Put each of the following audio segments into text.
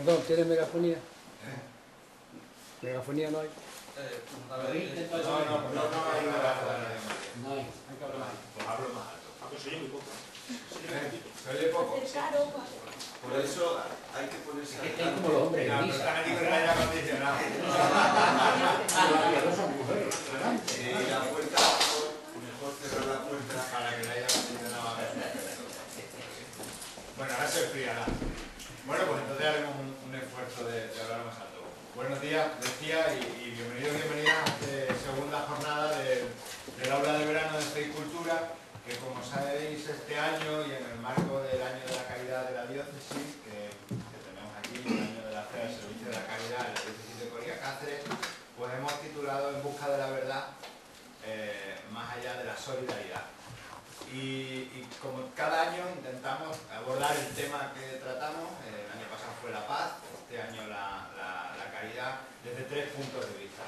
Perdón, ¿tienes megafonía? ¿Megafonía no hay? No hay megafonía. No hay que hablar más. Pues hablo más alto. Aunque se oye muy poco. ¿Se oye poco? Por eso hay que ponerse... Es que estáis como los hombres en No, misa. están aquí con el aire acondicionado. Dos son mujeres. La puerta, mejor cerrar la puerta para que el aire acondicionado haga efecto. Bueno, ahora se enfriará. Bueno, pues entonces haremos un esfuerzo de hablar más alto. Buenos días, decía, y bienvenidos y bienvenidas a esta segunda jornada del aula de verano de Fe y Cultura, que como sabéis este año y en el marco del año de la caridad de la diócesis, que tenemos aquí, el año de la fe al servicio de la caridad en la diócesis de Coria Cáceres, pues hemos titulado En busca de la verdad, más allá de la solidaridad. Y como cada año intentamos abordar el tema que tratamos, el año pasado fue la paz, este año la caridad, desde tres puntos de vista.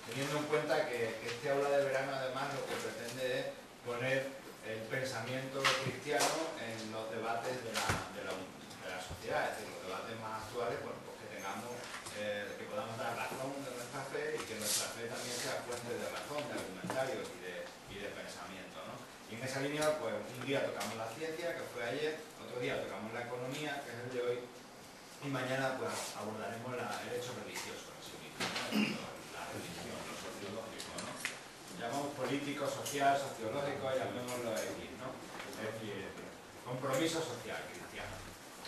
Teniendo en cuenta que este aula de verano además lo que pretende es poner el pensamiento cristiano en los debates de la sociedad, es decir, los debates más actuales, bueno, pues que tengamos, que podamos dar razón de nuestra fe y que nuestra fe también sea fuente de razón, de argumentarios y de pensamiento, ¿no? Y en esa línea, pues un día tocamos la ciencia, que fue ayer, otro día tocamos la economía, que es el de hoy, y mañana pues abordaremos el hecho religioso en sí mismo, ¿no? La religión, lo sociológico, ¿no? Llamamos político, social, sociológico, llamémoslo X, ¿no? Es decir, compromiso social cristiano,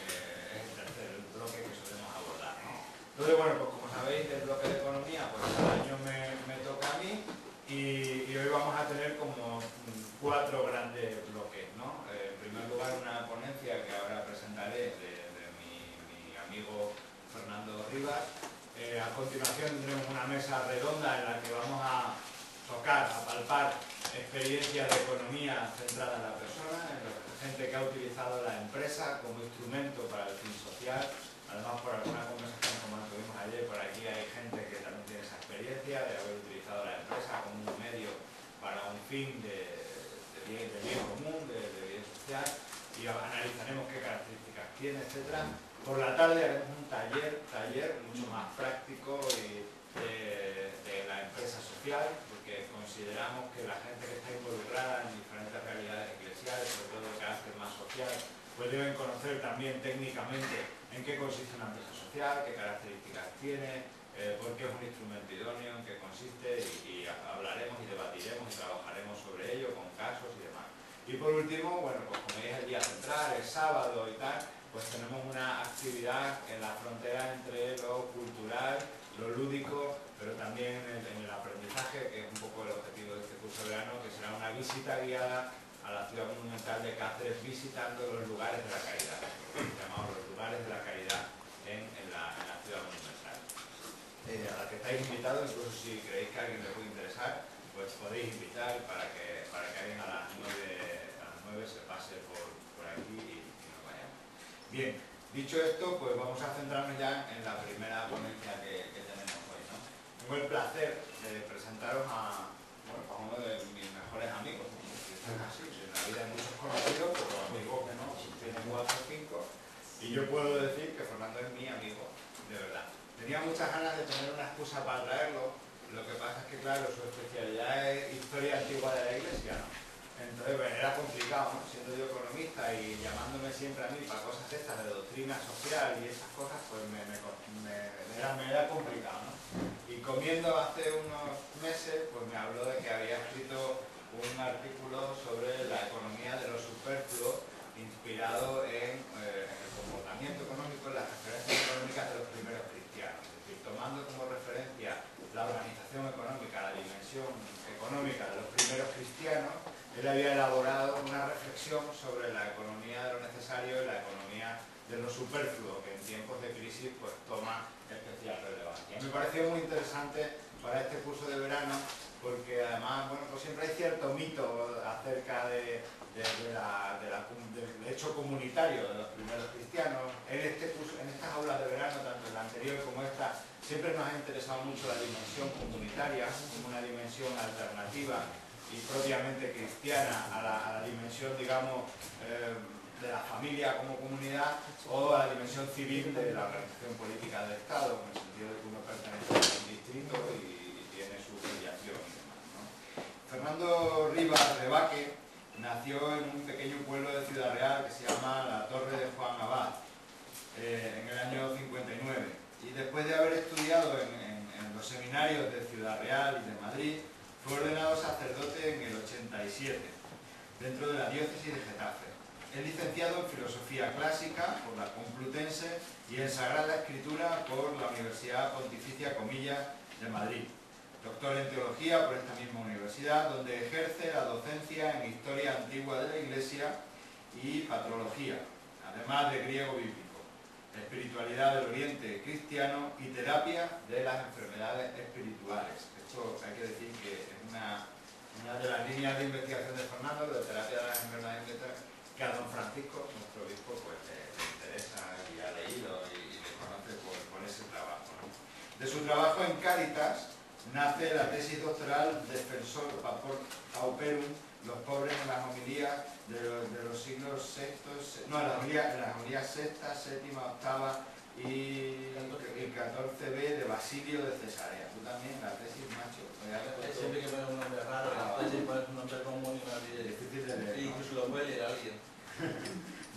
es el tercer bloque que solemos abordar, ¿no? Entonces, bueno, pues como sabéis, del bloque de economía, pues cada año me toca a mí, y hoy vamos a tener como cuatro grandes bloques, ¿no? En primer lugar, una ponencia que ahora presentaré de mi amigo Fernando Rivas. A continuación tendremos una mesa redonda en la que vamos a tocar, a palpar experiencias de economía centrada en la persona, en gente que ha utilizado la empresa como instrumento para el fin social. Además, por alguna conversación como tuvimos ayer, por aquí hay gente que también tiene esa experiencia de haber utilizado la empresa como un medio para un fin de bien común, de bien social, y analizaremos qué características tiene, etc. Por la tarde haremos un taller mucho más práctico de la empresa social, porque consideramos que la gente que está involucrada en diferentes realidades eclesiales, sobre todo de carácter más social, pues deben conocer también técnicamente en qué consiste una empresa social, qué características tiene, por qué es un instrumento idóneo, en qué consiste, y hablaremos y debatiremos y trabajaremos sobre ello con casos y demás. Y por último, bueno, pues como es el día central, es sábado y tal, pues tenemos una actividad en la frontera entre lo cultural, lo lúdico, pero también en el aprendizaje, que es un poco el objetivo de este curso de verano, que será una visita guiada a la ciudad monumental de Cáceres, visitando los lugares de la caridad, llamamos los lugares de la caridad en la ciudad monumental. A la que estáis invitados, incluso si creéis que a alguien le puede interesar, pues podéis invitar para que alguien a las 9 se pase por aquí y nos vayamos. Bien, dicho esto, pues vamos a centrarnos ya en la primera ponencia que tenemos hoy, ¿no? Tengo el placer de presentaros a uno de mis mejores amigos, así, en la vida hay muchos conocidos, pero amigos que no, tienen 4 o 5, y yo puedo decir que Fernando es mi amigo, de verdad. Tenía muchas ganas de tener una excusa para traerlo, lo que pasa es que, claro, su especialidad es historia antigua de la Iglesia, ¿no? Entonces, bueno, era complicado, ¿no? Siendo yo economista y llamándome siempre a mí para cosas estas de doctrina social y esas cosas, pues me era complicado, ¿no? Y comiendo hace unos meses, pues me habló de que había escrito un artículo sobre la economía de lo superfluo, inspirado en el comportamiento económico, en las referencias económicas de los primeros cristianos. Es decir, tomando como referencia la organización económica, la dimensión económica de los primeros cristianos, él había elaborado una reflexión sobre la economía de lo necesario y la economía de lo superfluo, que en tiempos de crisis pues toma especial relevancia. Me pareció muy interesante para este curso de verano, porque además, bueno, pues siempre hay cierto mito acerca del hecho comunitario de los primeros cristianos. En estas aulas de verano, tanto en la anterior como esta, siempre nos ha interesado mucho la dimensión comunitaria, como una dimensión alternativa y propiamente cristiana a la dimensión, digamos, de la familia como comunidad o a la dimensión civil de la organización política del Estado, en el sentido de que uno pertenece a un distrito y tiene su filiación y demás, ¿no? Fernando Rivas Rebaque nació en un pequeño pueblo de Ciudad Real que se llama la Torre de Juan Abad, en el año 59. Y después de haber estudiado en los seminarios de Ciudad Real y de Madrid, fue ordenado sacerdote en el 87, dentro de la diócesis de Getafe. Es licenciado en Filosofía Clásica por la Complutense y en Sagrada Escritura por la Universidad Pontificia Comillas de Madrid. Doctor en Teología por esta misma universidad, donde ejerce la docencia en Historia Antigua de la Iglesia y Patrología, además de griego bíblico, espiritualidad del Oriente cristiano y terapia de las enfermedades espirituales. Esto hay que decir que es una de las líneas de investigación de Fernando, de terapia de las enfermedades espirituales, que a don Francisco, nuestro obispo, pues le interesa y ha leído y le conoce por ese trabajo, ¿no? De su trabajo en Cáritas nace la tesis doctoral Defensor Pauperum, los pobres en las homilías de los siglos sextos, no, en las homilías sexta, séptima, octava y 14b de Basilio de Cesarea. Tú también, la tesis, macho. Siempre que pones un nombre raro, la tesis pones un nombre común y no olvides. Difícil de leer, ¿no? Incluso lo puede leer alguien.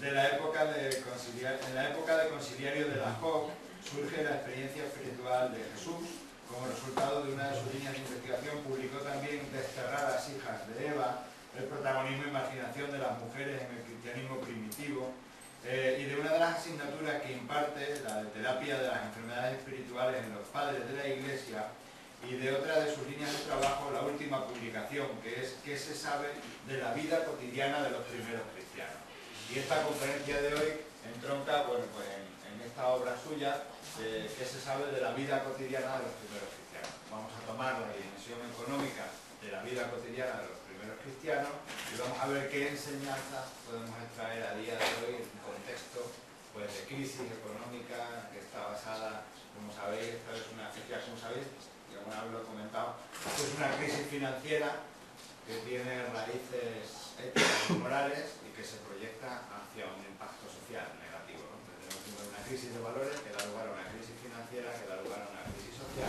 En la época de conciliario de la JOC surge la experiencia espiritual de Jesús. Como resultado de una de sus líneas de investigación, publicó también Desterradas hijas de Eva, el protagonismo e imaginación de las mujeres en el cristianismo primitivo, y de una de las asignaturas que imparte, la de terapia de las enfermedades espirituales en los padres de la Iglesia, y de otra de sus líneas de trabajo, la última publicación, que es ¿Qué se sabe de la vida cotidiana de los primeros cristianos? Y esta conferencia de hoy entronca, bueno, pues en esta obra suya, ¿qué se sabe de la vida cotidiana de los primeros cristianos? Vamos a tomar la dimensión económica de la vida cotidiana de los primeros cristianos y vamos a ver qué enseñanzas podemos extraer a día de hoy en un contexto, pues, de crisis económica que está basada, como sabéis, esta es una, como sabéis, y alguna vez lo he comentado, es una crisis financiera que tiene raíces éticas y morales y que se proyecta hacia un impacto social negativo, ¿no? Tenemos una crisis de valores que da lugar a una crisis financiera, que da lugar a una crisis social,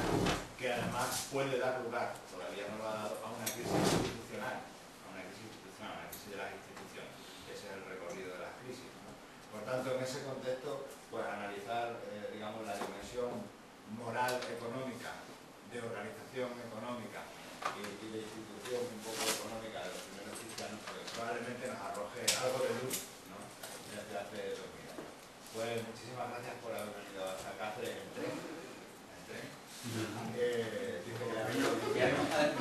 que además puede dar lugar, todavía no lo ha dado, a una crisis institucional, a una crisis de las instituciones. Ese es el recorrido de las crisis, ¿no? Por tanto, en ese contexto, pues analizar, digamos, la dimensión moral económica, de organización económica y de institución un poco económica de los primeros cristianos, pues probablemente nos arroje algo de luz, ¿no? Desde hace 2000 años. Pues muchísimas gracias por haber venido hasta acá en tren.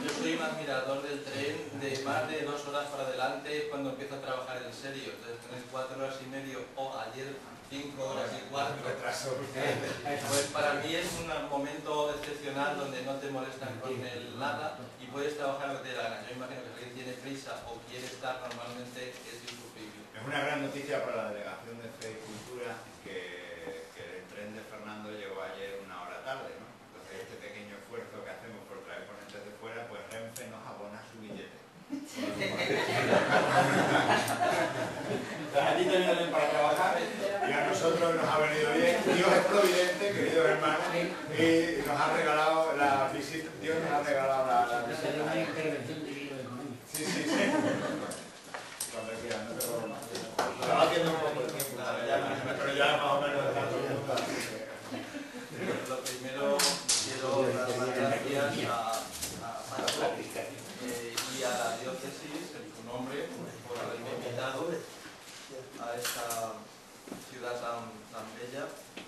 Yo soy un admirador del tren de más de 2 horas para adelante cuando empiezo a trabajar en serio. Entonces tener 4 horas y medio o ayer 5 horas y cuarto. Pues para mí es un momento excepcional donde no te molestan con el nada y puedes trabajar lo que te dé la gana. Yo imagino que si alguien tiene prisa o quiere estar normalmente es insufrible. Es una gran noticia para la delegación de Fe y Cultura que el tren de Fernando llegó ayer 1 hora tarde, ¿no? Entonces este pequeño esfuerzo que hacemos por traer ponentes de fuera, pues Renfe nos abona su billete. A ti te viene bien para trabajar y a nosotros nos ha venido bien. Dios es providente, queridos hermanos, y nos ha regalado la visita. Dios nos ha regalado la visita. Una intervención de libro económico. Sí. Cuando quieras, no te robo más. Estaba haciendo un poco de tiempo, pero ya más o menos está todo el mundo. Lo primero, quiero dar las gracias a Marco y a la diócesis, en su nombre, por haberme invitado a esta ciudad tan bella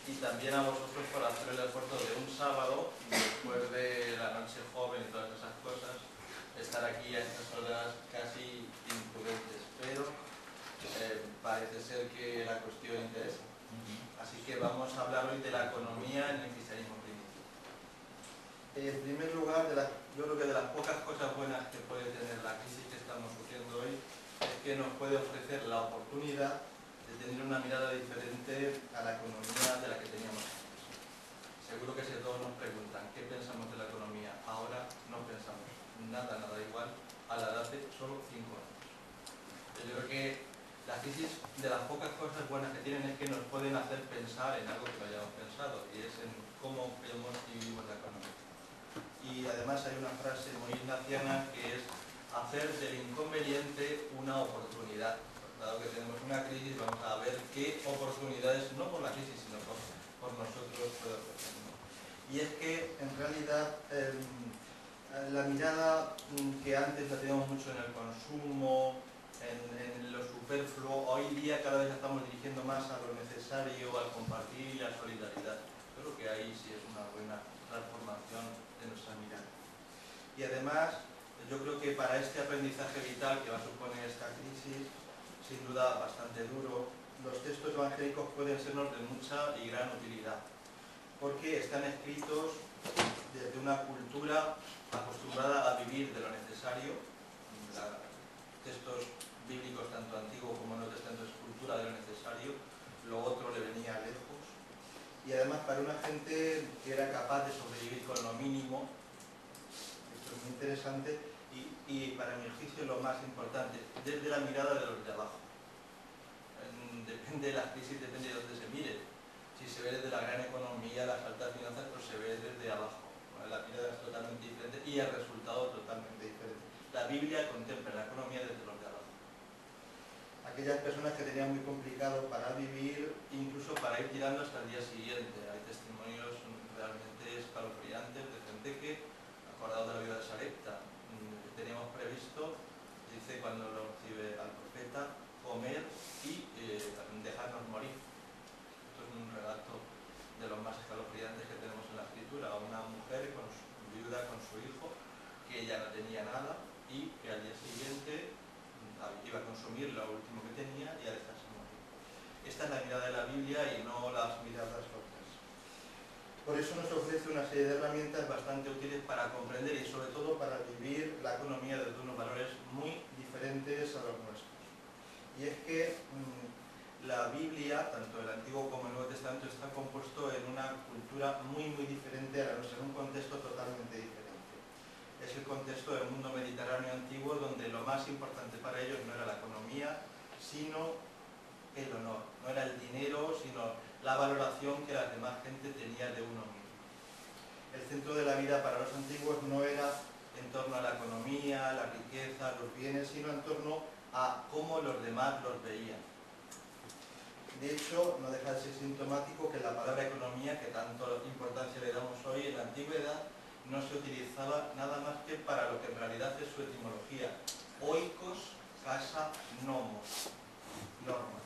y también a vosotros por hacer el esfuerzo de un sábado, después de la noche joven y todas esas cosas, estar aquí a estas horas casi imprudentes, pero parece ser que la cuestión interesa. Así que vamos a hablar hoy de la economía en el cristianismo primitivo. En primer lugar, yo creo que de las pocas cosas buenas que puede tener la crisis que estamos sufriendo hoy es que nos puede ofrecer la oportunidad de tener una mirada diferente a la economía de la que teníamos antes. Seguro que si todos nos preguntan qué pensamos de la economía, ahora no pensamos nada igual a la de hace solo 5 años. Yo creo que La crisis, de las pocas cosas buenas que tienen, es que nos pueden hacer pensar en algo que no hayamos pensado, y es en cómo vemos y vivimos la economía. Y además hay una frase muy ignaciana que es hacer del inconveniente una oportunidad. Dado que tenemos una crisis, vamos a ver qué oportunidades, no por la crisis, sino por nosotros puede ofrecernos. Y es que, en realidad, la mirada que antes la teníamos mucho en el consumo, en lo superfluo, hoy día cada vez la estamos dirigiendo más a lo necesario, al compartir y a la solidaridad. Creo que ahí sí es una buena transformación de nuestra mirada. Y además, yo creo que para este aprendizaje vital que va a suponer esta crisis, sin duda bastante duro, los textos evangélicos pueden sernos de mucha y gran utilidad, porque están escritos desde una cultura acostumbrada a vivir de lo necesario. Textos bíblicos, tanto antiguo como nuevo testamento, es cultura de lo necesario, lo otro le venía lejos. Y además para una gente que era capaz de sobrevivir con lo mínimo, esto es muy interesante, y para mi juicio lo más importante, desde la mirada de los de abajo. Depende de la crisis, depende de dónde se mire. Si se ve desde la gran economía, las altas finanzas, pues se ve desde abajo. La mirada es totalmente diferente y el resultado totalmente diferente. La Biblia contempla la economía desde los de abajo. Aquellas personas que tenían muy complicado para vivir, incluso para ir tirando hasta el día siguiente. Hay testimonios realmente escalofriantes de gente que, acordado de la vida de Sarepta, teníamos previsto, dice cuando lo recibe al profeta, comer y dejarnos morir. Esto es un relato de los más escalofriantes que tenemos en la escritura. Una mujer viuda con su hijo, que ella no tenía nada y que al día siguiente iba a consumir lo último que tenía y a dejarse morir. Esta es la mirada de la Biblia y no las miradas otras. Por eso nos ofrece una serie de herramientas bastante útiles para comprender y sobre todo para vivir la economía desde unos valores muy diferentes a los nuestros. Y es que la Biblia, tanto el Antiguo como el Nuevo Testamento, está compuesto en una cultura muy diferente a la nuestra, en un contexto totalmente diferente. Es el contexto del mundo mediterráneo antiguo, donde lo más importante para ellos no era la economía, sino el honor. No era el dinero, sino la valoración que la demás gente tenía de uno mismo. El centro de la vida para los antiguos no era en torno a la economía, la riqueza, los bienes, sino en torno a cómo los demás los veían. De hecho, no deja de ser sintomático que la palabra economía, que tanto importancia le damos hoy, en la antigüedad no se utilizaba nada más que para lo que en realidad es su etimología. Oikos, casa, nomos. Normas.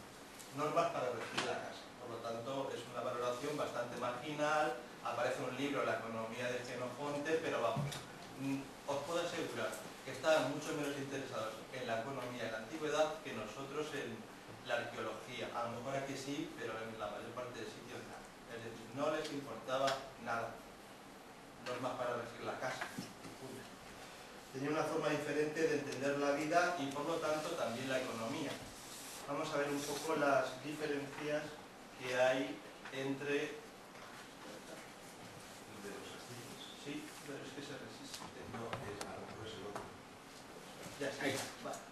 Normas para regir la casa. Por lo tanto, es una valoración bastante marginal. Aparece un libro, La economía de Xenofonte, pero vamos, os puedo asegurar que estaban mucho menos interesados en la economía de la antigüedad que nosotros en la arqueología. A lo mejor aquí sí, pero en la mayor parte de sitios no. Es decir, no les importaba nada. Normas para regir la casa. Tenía una forma diferente de entender la vida y por lo tanto también la economía. Vamos a ver un poco las diferencias que hay entre... Sí, pero es que se resiste. No, a lo mejor es el otro. Ya está.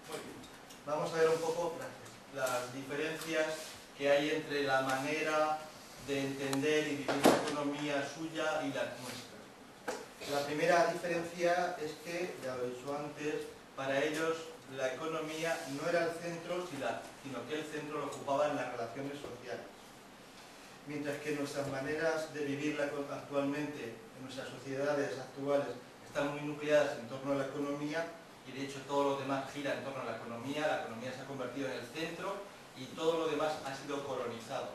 Muy bien. Vamos a ver un poco las diferencias que hay entre la manera de entender y vivir la economía suya y la nuestra. La primera diferencia es que, ya lo he dicho antes, para ellos la economía no era el centro, sino que el centro lo ocupaban las relaciones sociales. Mientras que nuestras maneras de vivir actualmente, en nuestras sociedades actuales, están muy nucleadas en torno a la economía, y de hecho todo lo demás gira en torno a la economía se ha convertido en el centro y todo lo demás ha sido colonizado.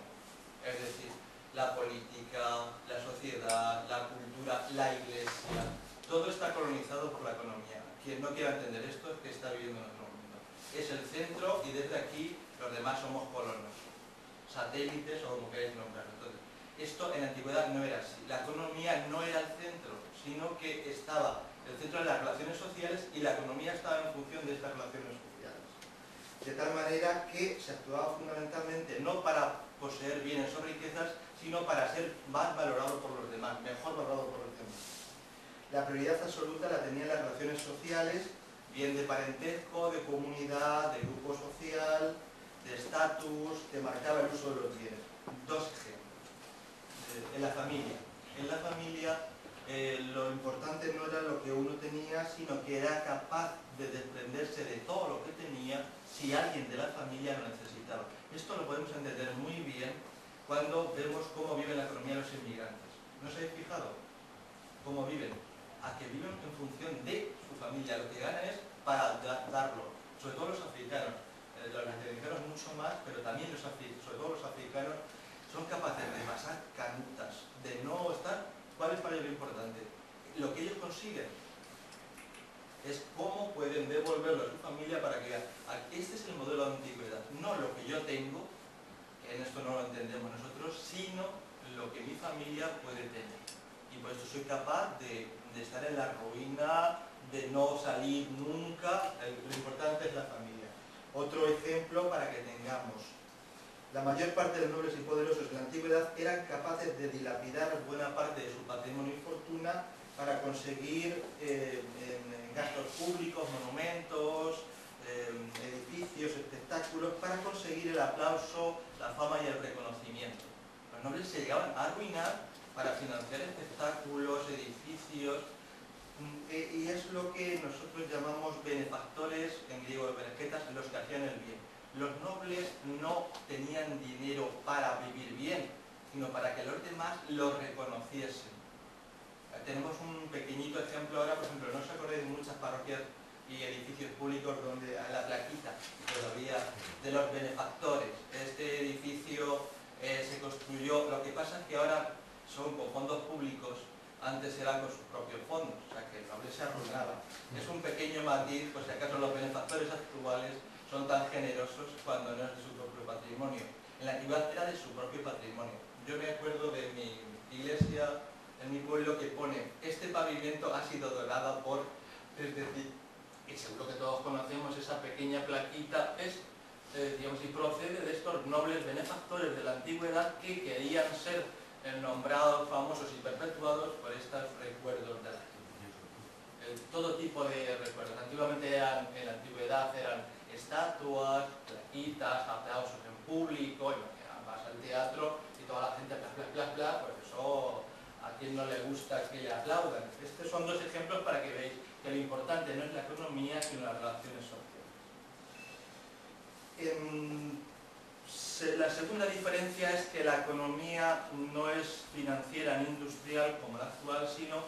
Es decir, la política, la sociedad, la cultura, la iglesia, todo está colonizado por la economía. Quien no quiera entender esto es que está viviendo en otro mundo. Es el centro y desde aquí los demás somos colonos, satélites o como queráis nombrarlo. Entonces, esto en la antigüedad no era así. La economía no era el centro, sino que estaba el centro de las relaciones sociales y la economía estaba en función de estas relaciones sociales. De tal manera que se actuaba fundamentalmente no para poseer bienes o riquezas, sino para ser más valorado por los demás, mejor valorado por los demás. La prioridad absoluta la tenían las relaciones sociales, bien de parentesco, de comunidad, de grupo social, de estatus, te marcaba el uso de los bienes. Dos ejemplos. En la familia. En la familia lo importante no era lo que uno tenía, sino que era capaz de desprenderse de todo lo que tenía si alguien de la familia lo necesitaba. Esto lo podemos entender muy bien cuando vemos cómo vive la economía de los inmigrantes. ¿No os habéis fijado cómo viven? A que viven en función de su familia. Lo que ganan es para darlo. Sobre todo los africanos. Los latinoamericanos mucho más, pero también sobre todo los africanos son capaces de pasar canutas, de no estar. ¿Cuál es para ellos lo importante? Lo que ellos consiguen es cómo pueden devolverlo a su familia para que vean. Este es el modelo de antigüedad, no lo que yo tengo, que en esto no lo entendemos nosotros, sino lo que mi familia puede tener. Y por eso soy capaz de estar en la ruina, de no salir nunca. Lo importante es la familia. Otro ejemplo para que tengamos. La mayor parte de los nobles y poderosos de la antigüedad eran capaces de dilapidar buena parte de su patrimonio y fortuna para conseguir gastos públicos, monumentos, edificios, espectáculos, para conseguir el aplauso, la fama y el reconocimiento. Los nobles se llegaban a arruinar para financiar espectáculos, edificios, y es lo que nosotros llamamos benefactores, en griego benejetas, los que hacían el bien. Los nobles no tenían dinero para vivir bien, sino para que los demás lo reconociesen. Tenemos un pequeñito ejemplo ahora, por ejemplo, no os acordáis de muchas parroquias y edificios públicos donde hay la plaquita todavía de los benefactores. Este edificio se construyó, lo que pasa es que ahora son con fondos públicos, antes era con sus propios fondos, o sea que el noble se arruinaba. Es un pequeño matiz, por si acaso los benefactores actuales son tan generosos cuando no es de su propio patrimonio. En la antigüedad era de su propio patrimonio. Yo me acuerdo de mi iglesia en mi pueblo que pone: este pavimento ha sido donado por... Es decir, y seguro que todos conocemos esa pequeña plaquita, digamos, y procede de estos nobles benefactores de la antigüedad que querían ser nombrados, famosos y perpetuados por estos recuerdos de la gente. Todo tipo de recuerdos. Antiguamente en la antigüedad eran estatuas, plaquitas, aplausos en público, y vas al teatro y toda la gente bla, pues eso a quien no le gusta que le aplaudan. Estos son dos ejemplos para que veáis que lo importante no es la economía, sino las relaciones sociales. La segunda diferencia es que la economía no es financiera ni industrial como la actual, sino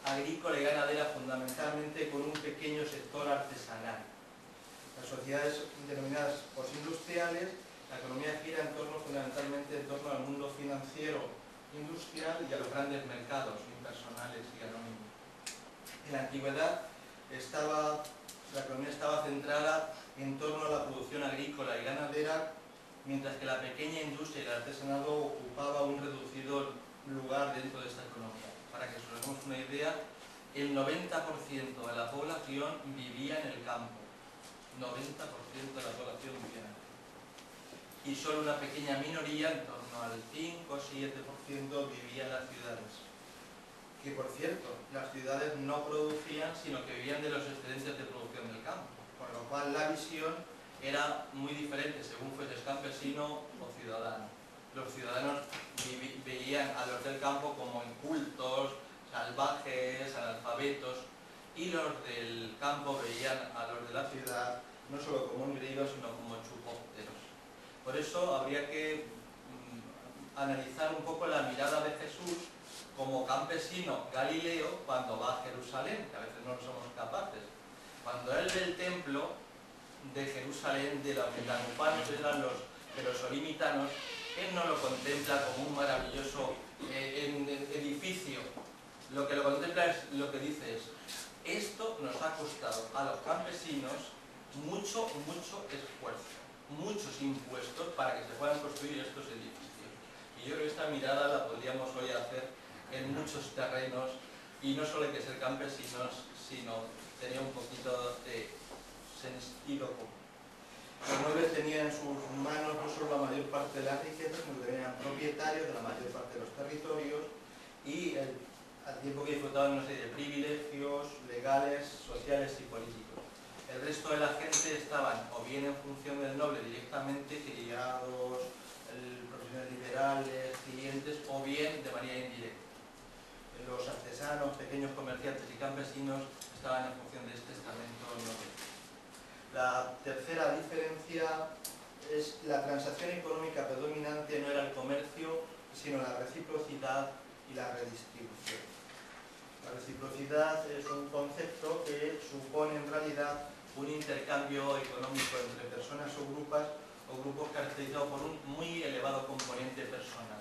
agrícola y ganadera, fundamentalmente con un pequeño sector artesanal. Las sociedades denominadas postindustriales, la economía gira fundamentalmente en torno al mundo financiero industrial y a los grandes mercados impersonales y anónimos. En la antigüedad la economía estaba centrada en torno a la producción agrícola y ganadera, mientras que la pequeña industria y el artesanado ocupaba un reducido lugar dentro de esta economía. Para que os hagamos una idea, el 90% de la población vivía en el campo. 90% de la población vivía en el campo. Y solo una pequeña minoría, en torno al 5 o 7%, vivía en las ciudades. Que, por cierto, las ciudades no producían, sino que vivían de los excedentes de producción del campo. Con lo cual la visión era muy diferente según fueses campesino o ciudadano. Los ciudadanos veían a los del campo como incultos, salvajes, analfabetos, y los del campo veían a los de la ciudad no solo como engreídos, sino como chupópteros. Por eso habría que analizar un poco la mirada de Jesús como campesino galileo cuando va a Jerusalén, que a veces no somos capaces. Cuando él ve el templo de Jerusalén, de los metanupanos, eran los jerosolimitanos, él no lo contempla como un maravilloso edificio. Lo que lo contempla es lo que dice es: esto nos ha costado a los campesinos mucho esfuerzo, muchos impuestos para que se puedan construir estos edificios. Y yo creo que esta mirada la podríamos hoy hacer en muchos terrenos, y no solo hay que ser campesinos, sino tener un poquito de sentido común. Los nobles tenían en sus manos no solo la mayor parte de las riquezas, sino que eran propietarios de la mayor parte de los territorios y al tiempo que disfrutaban una serie de privilegios legales, sociales y políticos. El resto de la gente estaban o bien en función del noble directamente, criados, profesionales liberales, clientes, o bien de manera indirecta. Los artesanos, pequeños comerciantes y campesinos estaban en función de este estamento noble. La tercera diferencia es la transacción económica predominante no era el comercio, sino la reciprocidad y la redistribución. La reciprocidad es un concepto que supone en realidad un intercambio económico entre personas o grupos caracterizados por un muy elevado componente personal.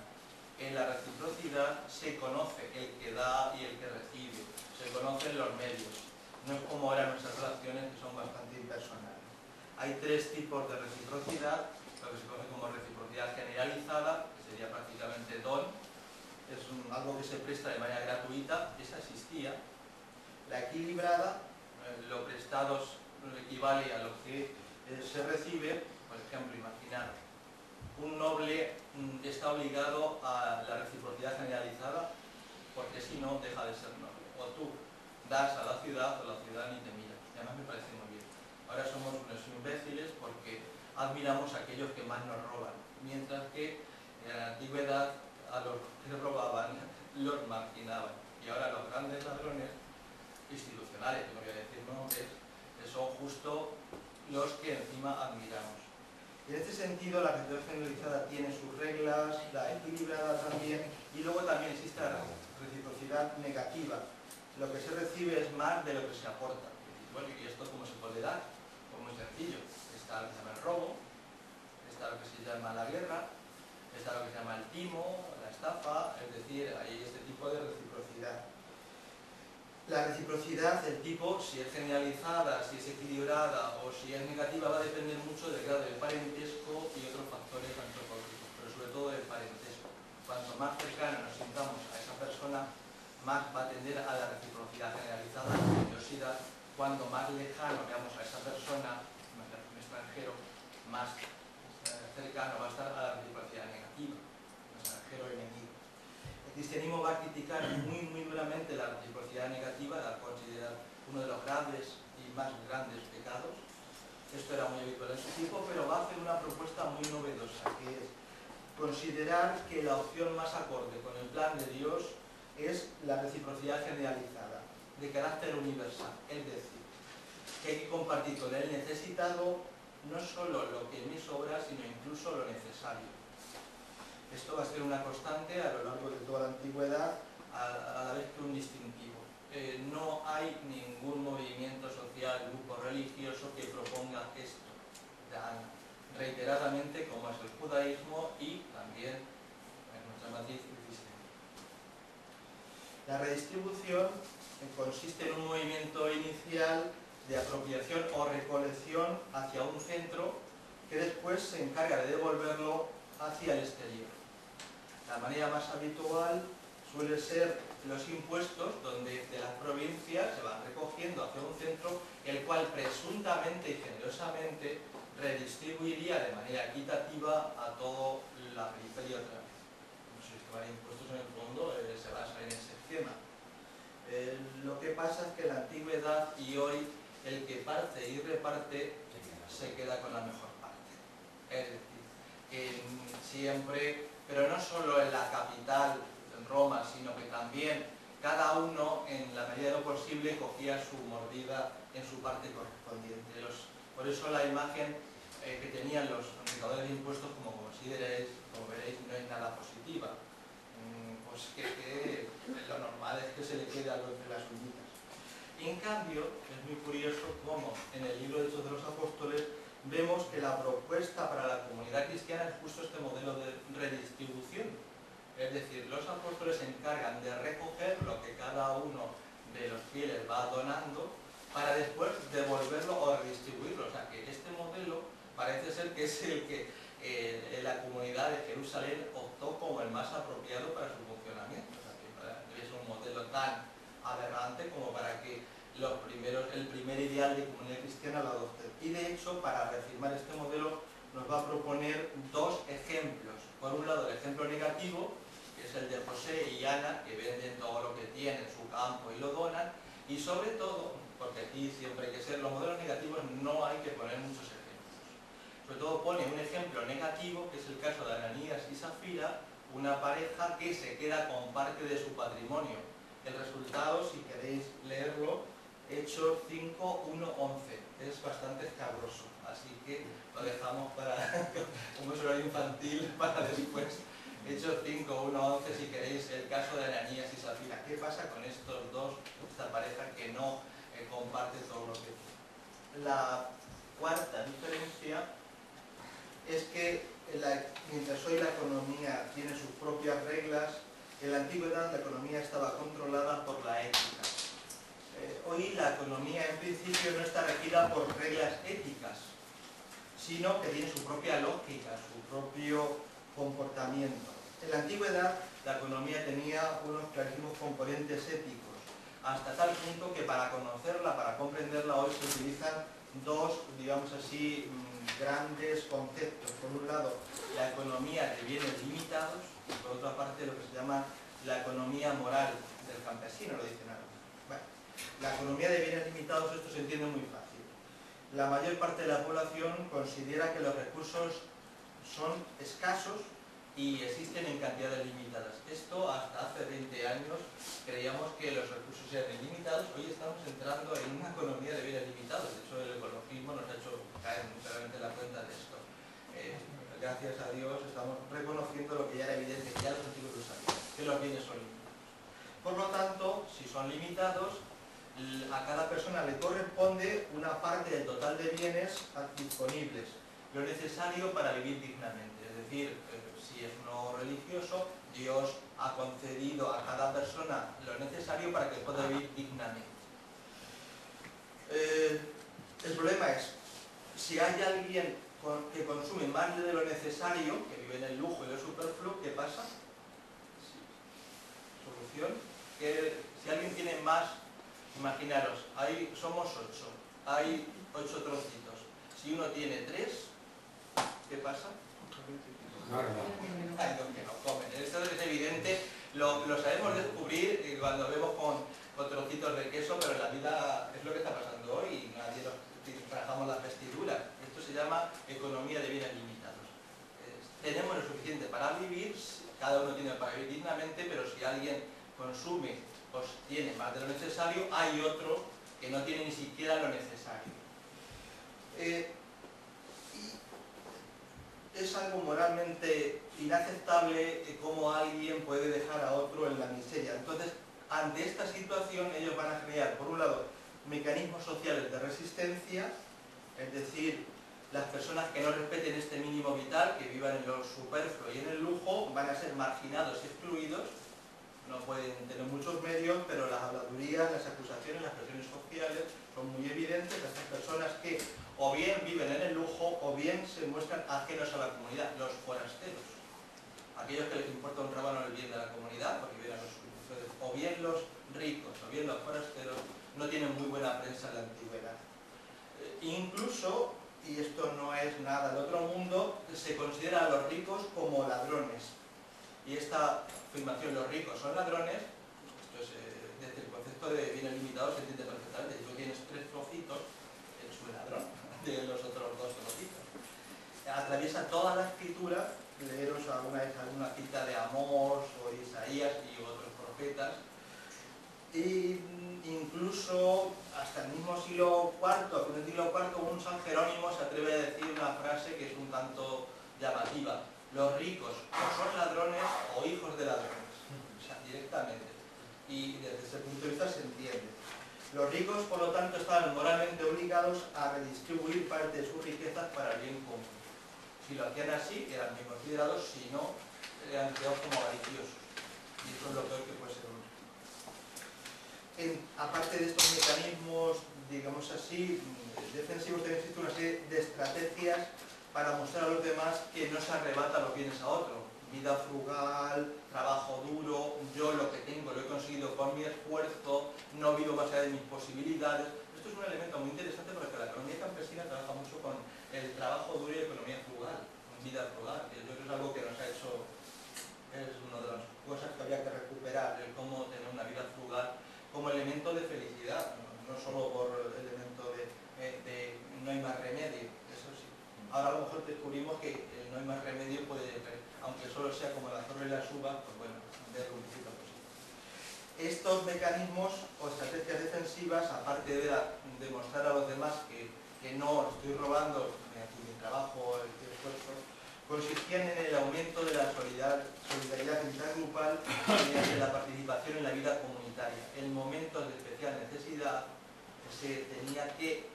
En la reciprocidad se conoce el que da y el que recibe, se conocen los medios. No es como eran nuestras relaciones, que son bastante impersonales. Hay tres tipos de reciprocidad: lo que se conoce como reciprocidad generalizada, que sería prácticamente don, es algo que se presta de manera gratuita, esa existía. La equilibrada, lo prestado equivale a lo que se recibe. Por ejemplo, imaginar, un noble está obligado a la reciprocidad generalizada, porque si no deja de ser noble. O tú das a la ciudad o la ciudad ni te mira. Y además me parece muy bien. Ahora somos unos imbéciles porque admiramos a aquellos que más nos roban, mientras que en la antigüedad a los que robaban los marginaban. Y ahora los grandes ladrones institucionales, que no voy a decir nombres, son justo los que encima admiramos. Y en este sentido la reciprocidad generalizada tiene sus reglas, la equilibrada también, y luego también existe la reciprocidad negativa. Lo que se recibe es más de lo que se aporta. Bueno, ¿y esto cómo se puede dar? Pues muy sencillo. Está lo que se llama el robo, está lo que se llama la guerra, está lo que se llama el timo, la estafa, es decir, hay este tipo de reciprocidad. La reciprocidad, el tipo, si es generalizada, si es equilibrada o si es negativa, va a depender mucho del grado de parentesco y otros factores antropológicos, pero sobre todo del parentesco. Cuanto más cercano nos sintamos a esa persona, más va a tender a la reciprocidad generalizada, a la curiosidad. Cuanto más lejano veamos a esa persona, un extranjero, más cercano va a estar a la reciprocidad negativa, un extranjero enemigo. El cristianismo va a criticar muy duramente la reciprocidad negativa, la considera uno de los graves y más grandes pecados. Esto era muy habitual en su tiempo, pero va a hacer una propuesta muy novedosa, que es considerar que la opción más acorde con el plan de Dios es la reciprocidad generalizada, de carácter universal, es decir, que hay que compartir con el necesitado no solo lo que me sobra, sino incluso lo necesario. Esto va a ser una constante a lo largo de toda la antigüedad, a la vez que un distintivo. No hay ningún movimiento social, grupo religioso que proponga esto tan reiteradamente como es el judaísmo y también en nuestra matriz cristiana. La redistribución consiste en un movimiento inicial de apropiación o recolección hacia un centro que después se encarga de devolverlo hacia el exterior. La manera más habitual suele ser los impuestos, donde de las provincias se van recogiendo hacia un centro, el cual presuntamente y generosamente redistribuiría de manera equitativa a toda la periferia otra vez. Un sistema de impuestos en el fondo se basa en ese esquema. Lo que pasa es que en la antigüedad y hoy el que parte y reparte se queda con la mejor parte. Es decir, que siempre, pero no solo en la capital, en Roma, sino que también cada uno, en la medida de lo posible, cogía su mordida en su parte correspondiente. Por eso la imagen que tenían los recaudadores de impuestos, como veréis, no es nada positiva. Pues que lo normal es que se le quede algo entre las uñitas. En cambio, es muy curioso cómo en el libro de Hechos de los Apóstoles vemos que la propuesta para la comunidad cristiana es justo este modelo de redistribución. Es decir, los apóstoles se encargan de recoger lo que cada uno de los fieles va donando para después devolverlo o redistribuirlo. O sea que este modelo parece ser que es el que la comunidad de Jerusalén optó como el más apropiado para su funcionamiento. O sea que es un modelo tan aberrante como para que el primer ideal de comunidad cristiana lo adopte. Y de hecho, para reafirmar este modelo, nos va a proponer dos ejemplos. Por un lado, el ejemplo negativo, que es el de José y Ana, que venden todo lo que tienen, su campo y lo donan, y sobre todo porque aquí siempre hay que ser, los modelos negativos no hay que poner muchos ejemplos. Sobre todo pone un ejemplo negativo, que es el caso de Ananías y Safira, una pareja que se queda con parte de su patrimonio. El resultado, si queréis leerlo, Hechos 5, 1, 11. Es bastante escabroso, así que lo dejamos para un usuario infantil para después. Hechos 5, 1, 11, si queréis, el caso de Ananías y Safira. ¿Qué pasa con estos dos, esta pareja que no comparte todo lo que tiene? La cuarta diferencia es que mientras hoy la economía tiene sus propias reglas, en la antigüedad la economía estaba controlada por la ética. Hoy la economía en principio no está regida por reglas éticas, sino que tiene su propia lógica, su propio comportamiento. En la antigüedad la economía tenía unos clarísimos componentes éticos, hasta tal punto que para conocerla, para comprenderla, hoy se utilizan dos, digamos así, grandes conceptos. Por un lado, la economía de bienes limitados, y por otra parte lo que se llama la economía moral del campesino, lo dicen algo. Bueno, la economía de bienes limitados, esto se entiende muy fácil. La mayor parte de la población considera que los recursos son escasos y existen en cantidades limitadas. Esto hasta hace 20 años creíamos que los recursos eran ilimitados. Hoy estamos entrando en una economía de bienes limitados. De hecho, el ecologismo nos ha hecho caer muy claramente en la cuenta de esto. Gracias a Dios estamos reconociendo lo que ya era evidente, que ya los antiguos lo sabían, que los bienes son limitados. Por lo tanto, si son limitados, a cada persona le corresponde una parte del total de bienes disponibles, lo necesario para vivir dignamente. Es decir, si es uno religioso, Dios ha concedido a cada persona lo necesario para que pueda vivir dignamente. El problema es, si hay alguien que consume más de lo necesario, que vive en el lujo y lo superfluo, ¿qué pasa? Solución, que si alguien tiene más, imaginaros, somos 8, hay 8 trocitos. Si uno tiene 3, ¿qué pasa? Hay dos que no comen. Esto es evidente, lo sabemos descubrir cuando vemos con trocitos de queso, pero en la vida es lo que está pasando hoy y nadie nos trabajamos las vestiduras. Esto se llama economía de bienes limitados. Tenemos lo suficiente para vivir, cada uno tiene para vivir dignamente, pero si alguien consume, pues tiene más de lo necesario, hay otro que no tiene ni siquiera lo necesario. Es algo moralmente inaceptable cómo alguien puede dejar a otro en la miseria. Entonces, ante esta situación, ellos van a crear, por un lado, mecanismos sociales de resistencia, es decir, las personas que no respeten este mínimo vital, que vivan en lo superfluo y en el lujo, van a ser marginados y excluidos. No pueden tener muchos medios, pero las habladurías, las acusaciones, las presiones sociales son muy evidentes a estas personas que o bien viven en el lujo o bien se muestran ajenos a la comunidad, los forasteros. Aquellos que les importa un rábano el bien de la comunidad, porque viven a los suyos. O bien los ricos o bien los forasteros no tienen muy buena prensa en la antigüedad. Incluso, y esto no es nada del otro mundo, se considera a los ricos como ladrones. Y esta afirmación, los ricos son ladrones, esto es, desde el concepto de bienes limitados se entiende perfectamente. Si tú tienes 3 trocitos, eres un ladrón de los otros 2 trocitos. Atraviesa toda la escritura, leeros alguna cita de Amós o Isaías y otros profetas, e incluso hasta el mismo siglo IV, en el siglo IV, un San Jerónimo se atreve a decir una frase que es un tanto llamativa: los ricos o son ladrones o hijos de ladrones, o sea, directamente. Y desde ese punto de vista se entiende. Los ricos, por lo tanto, estaban moralmente obligados a redistribuir parte de sus riquezas para el bien común. Si lo hacían así, eran bien considerados, si no, eran creados como avariciosos. Y eso es lo peor que puede ser un rico. Aparte de estos mecanismos, digamos así, defensivos, también existe una serie de estrategias para mostrar a los demás que no se arrebata los bienes a otro. Vida frugal, trabajo duro, yo lo que tengo lo he conseguido con mi esfuerzo, no vivo más allá de mis posibilidades. Esto es un elemento muy interesante porque la economía campesina trabaja mucho con el trabajo duro y la economía frugal, vida frugal, que yo creo que es algo que nos ha hecho, es una de las cosas que había que recuperar, el cómo tener una vida frugal como elemento de felicidad, no solo por el elemento de no hay más remedio, eso sí. Ahora a lo mejor descubrimos que el no hay más remedio puede, aunque solo sea como la zorra y la suba, pues bueno, verlo un poquito posible. Estos mecanismos o estrategias defensivas, aparte de demostrar a los demás que no estoy robando aquí mi trabajo, el esfuerzo, consistían en el aumento de la solidaridad intergrupal mediante la participación en la vida comunitaria. En momentos de especial necesidad se tenía que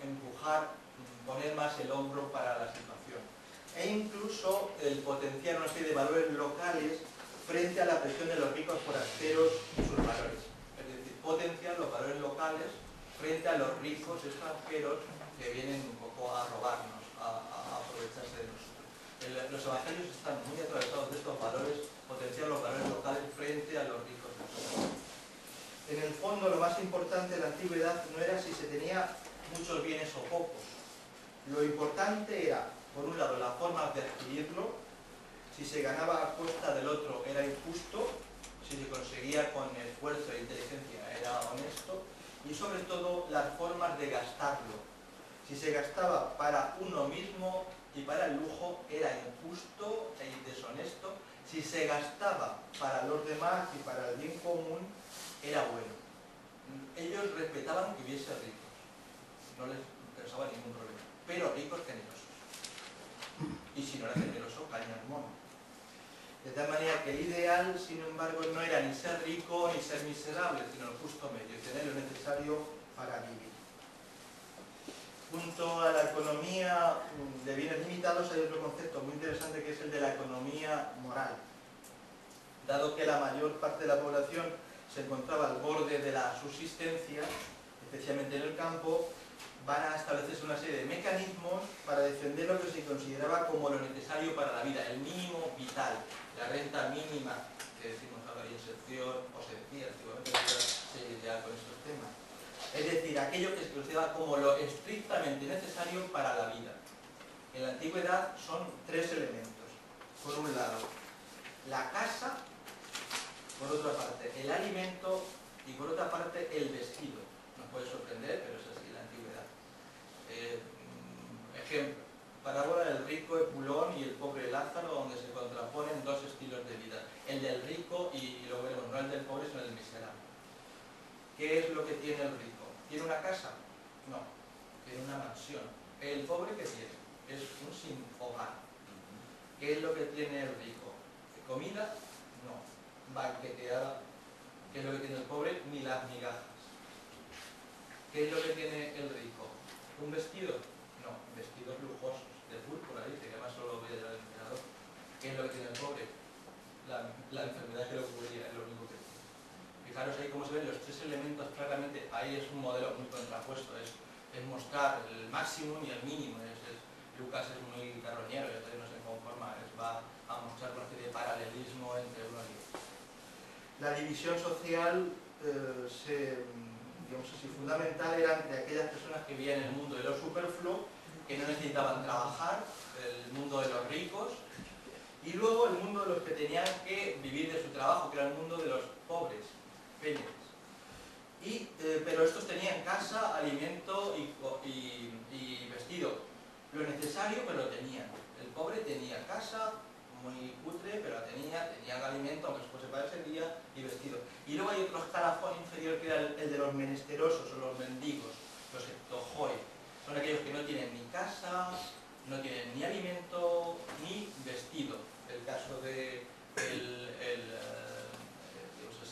empujar, poner más el hombro para la situación. E incluso el potenciar una serie de valores locales frente a la presión de los ricos forasteros y sus valores. Es decir, potenciar los valores locales frente a los ricos extranjeros que vienen un poco a robarnos, a aprovecharse de nosotros. Los evangelios están muy atravesados de estos valores, potenciar los valores locales frente a los ricos extranjeros. En el fondo, lo más importante de la antigüedad no era si se tenía muchos bienes o pocos. Lo importante era, por un lado, la forma de adquirirlo. Si se ganaba a costa del otro era injusto, si se conseguía con esfuerzo e inteligencia era honesto, y sobre todo las formas de gastarlo. Si se gastaba para uno mismo y para el lujo era injusto e deshonesto. Si se gastaba para los demás y para el bien común era bueno. Ellos respetaban que hubiese ricos, no les interesaba ningún problema, pero ricos generosos. Y si no era generoso, caña al mono. De tal manera que el ideal, sin embargo, no era ni ser rico ni ser miserable, sino el justo medio, tener lo necesario para vivir. Junto a la economía de bienes limitados hay otro concepto muy interesante que es el de la economía moral. Dado que la mayor parte de la población se encontraba al borde de la subsistencia, especialmente en el campo, van a establecerse una serie de mecanismos para defender lo que se consideraba como lo necesario para la vida, el mínimo vital, la renta mínima, que decimos ahora, inserción, o se decía antiguamente, ya con estos temas. Es decir, aquello que se consideraba como lo estrictamente necesario para la vida. En la antigüedad son tres elementos. Por un lado, la casa, por otra parte, el alimento y por otra parte, el vestido. Nos puede sorprender, pero es así la antigüedad. Ejemplo, parábola del rico Epulón y el pobre Lázaro, donde se contraponen dos estilos de vida. El del rico y lo veremos, no el del pobre, sino el del miserable. ¿Qué es lo que tiene el rico? ¿Tiene una casa? No, tiene una mansión. ¿El pobre qué tiene? Es un sin hogar. ¿Qué es lo que tiene el rico? ¿Comida? No. Banqueteada. ¿Qué es lo que tiene el pobre? Ni las migajas. ¿Qué es lo que tiene el rico? ¿Un vestido? No, vestidos lujosos, de púrpura, dice, que además solo voy a llevar el emperador. ¿Qué es lo que tiene el pobre? La enfermedad que lo cubría, es lo único que tiene. Fijaros ahí cómo se ven los tres elementos claramente. Ahí es un modelo muy contrapuesto, es mostrar el máximo y el mínimo. Lucas es muy carroñero, ya todavía no se conforma, va a mostrar una especie de paralelismo entre uno y otro. La división social digamos así, fundamental era entre aquellas personas que vivían en el mundo de lo superfluo, que no necesitaban trabajar, el mundo de los ricos, y luego el mundo de los que tenían que vivir de su trabajo, que era el mundo de los pobres, peñas. Pero estos tenían casa, alimento y vestido. Lo necesario, pero lo tenían. El pobre tenía casa, muy cutre, pero tenía alimento, aunque después se para ese día, y vestido. Y luego hay otro escalafón inferior que era el de los menesterosos o los mendigos, los eptojoi. Son aquellos que no tienen ni casa, no tienen ni alimento, ni vestido. El caso de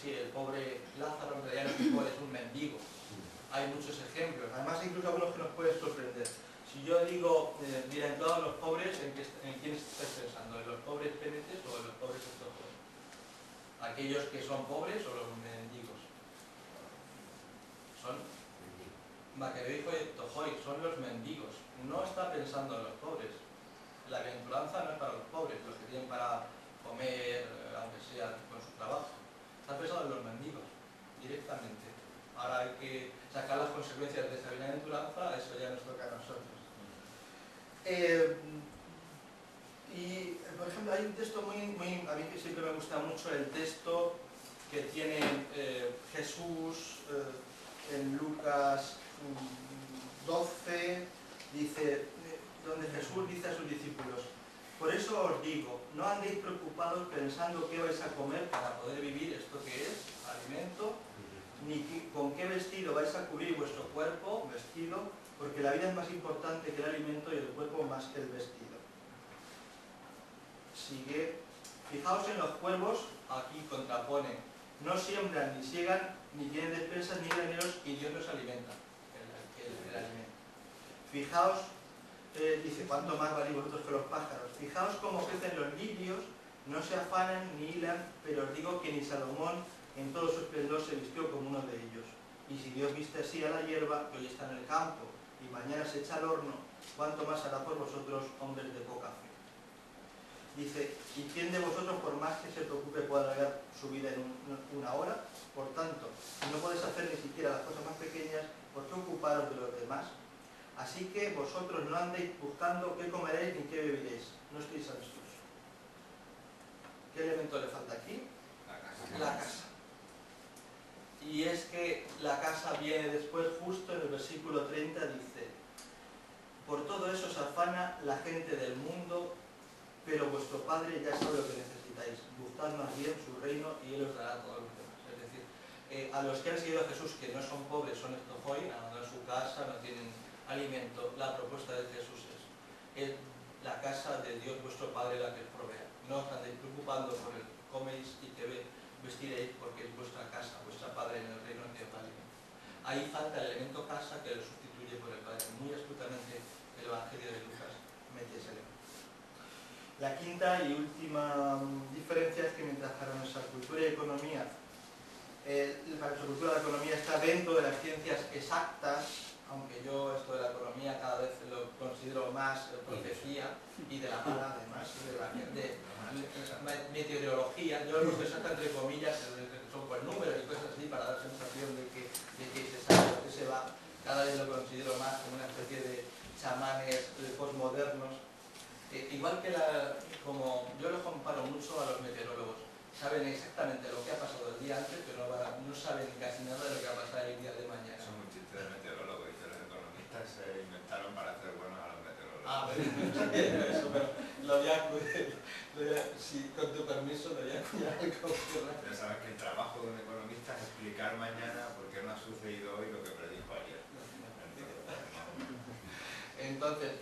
el pobre Lázaro, en realidad no es pobre, es un mendigo. Hay muchos ejemplos, además incluso algunos que nos pueden sorprender. Si yo digo, bienaventurados los pobres, ¿en quiénes estáis pensando? ¿En los pobres penitentes o en los pobres eptojoi? ¿Aquellos que son pobres o los mendigos? Son Maquiavelo y Eptojoi, son los mendigos. No está pensando en los pobres. La bienaventuranza no es para los pobres, los que tienen para comer, aunque sea con su trabajo. Está pensando en los mendigos, directamente. Ahora hay que sacar las consecuencias de esa bienaventuranza, eso ya nos toca a nosotros. Y, por ejemplo, hay un texto a mí que siempre me gusta mucho, el texto que tiene Jesús en Lucas digo, no andéis preocupados pensando qué vais a comer para poder vivir, esto que es alimento, ni con qué vestido vais a cubrir vuestro cuerpo, vestido, porque la vida es más importante que el alimento y el cuerpo más que el vestido. Sigue, fijaos en los cuervos, aquí contrapone, no siembran ni siegan, ni tienen despensas ni graneros, y Dios los alimenta, el alimento. Fijaos, dice, ¿cuánto más valéis vosotros que los pájaros? Fijaos cómo crecen los lirios, no se afanan ni hilan, pero os digo que ni Salomón en todo su esplendor se vistió como uno de ellos. Y si Dios viste así a la hierba, que hoy está en el campo, y mañana se echa al horno, ¿cuánto más hará por vosotros, hombres de poca fe? Dice, ¿y quién de vosotros, por más que se preocupe, puede alargar su vida en una hora? Por tanto, si no podéis hacer ni siquiera las cosas más pequeñas, ¿por qué ocuparos de los demás? Así que vosotros no andéis buscando qué comeréis ni qué beberéis, no estéis ansiosos. ¿Qué elemento le falta aquí? La casa. Y es que la casa viene después, justo en el versículo 30, dice, por todo eso se afana la gente del mundo, pero vuestro Padre ya sabe lo que necesitáis. Buscad más bien su reino y Él os dará todo lo demás. Es decir, a los que han seguido a Jesús, que no son pobres, son estos hoy, abandonan su casa, no tienen alimento, la propuesta de Jesús es la casa de Dios vuestro Padre la que os provea. No os andéis preocupando por el coméis y que vestiréis, porque es vuestra casa, vuestra Padre en el reino que os da alimento. Ahí falta el elemento casa que lo sustituye por el Padre. Muy astutamente el Evangelio de Lucas mete ese elemento. La quinta y última diferencia es que mientras para nuestra cultura y economía, para nuestra cultura la economía está dentro de las ciencias exactas, aunque yo esto de la economía cada vez lo considero más profecía y de la mala además, de meteorología, yo lo profesor entre comillas, son por números y cosas así para dar sensación de que se sabe lo que se va, cada vez lo considero más como una especie de chamanes postmodernos. Igual que como yo lo comparo mucho a los meteorólogos, saben exactamente lo que ha pasado el día antes, pero no saben casi nada de lo que va a pasar el día de mañana. Eso es un chiste de meteorólogo, y los economistas se inventaron para hacer buenos a los meteorólogos. Ah, pero eso, pero lo voy a si con tu permiso lo voy a acuñar al copyright. Ya sabes que el trabajo de un economista es explicar mañana por qué no ha sucedido hoy lo que predijo ayer. Entonces,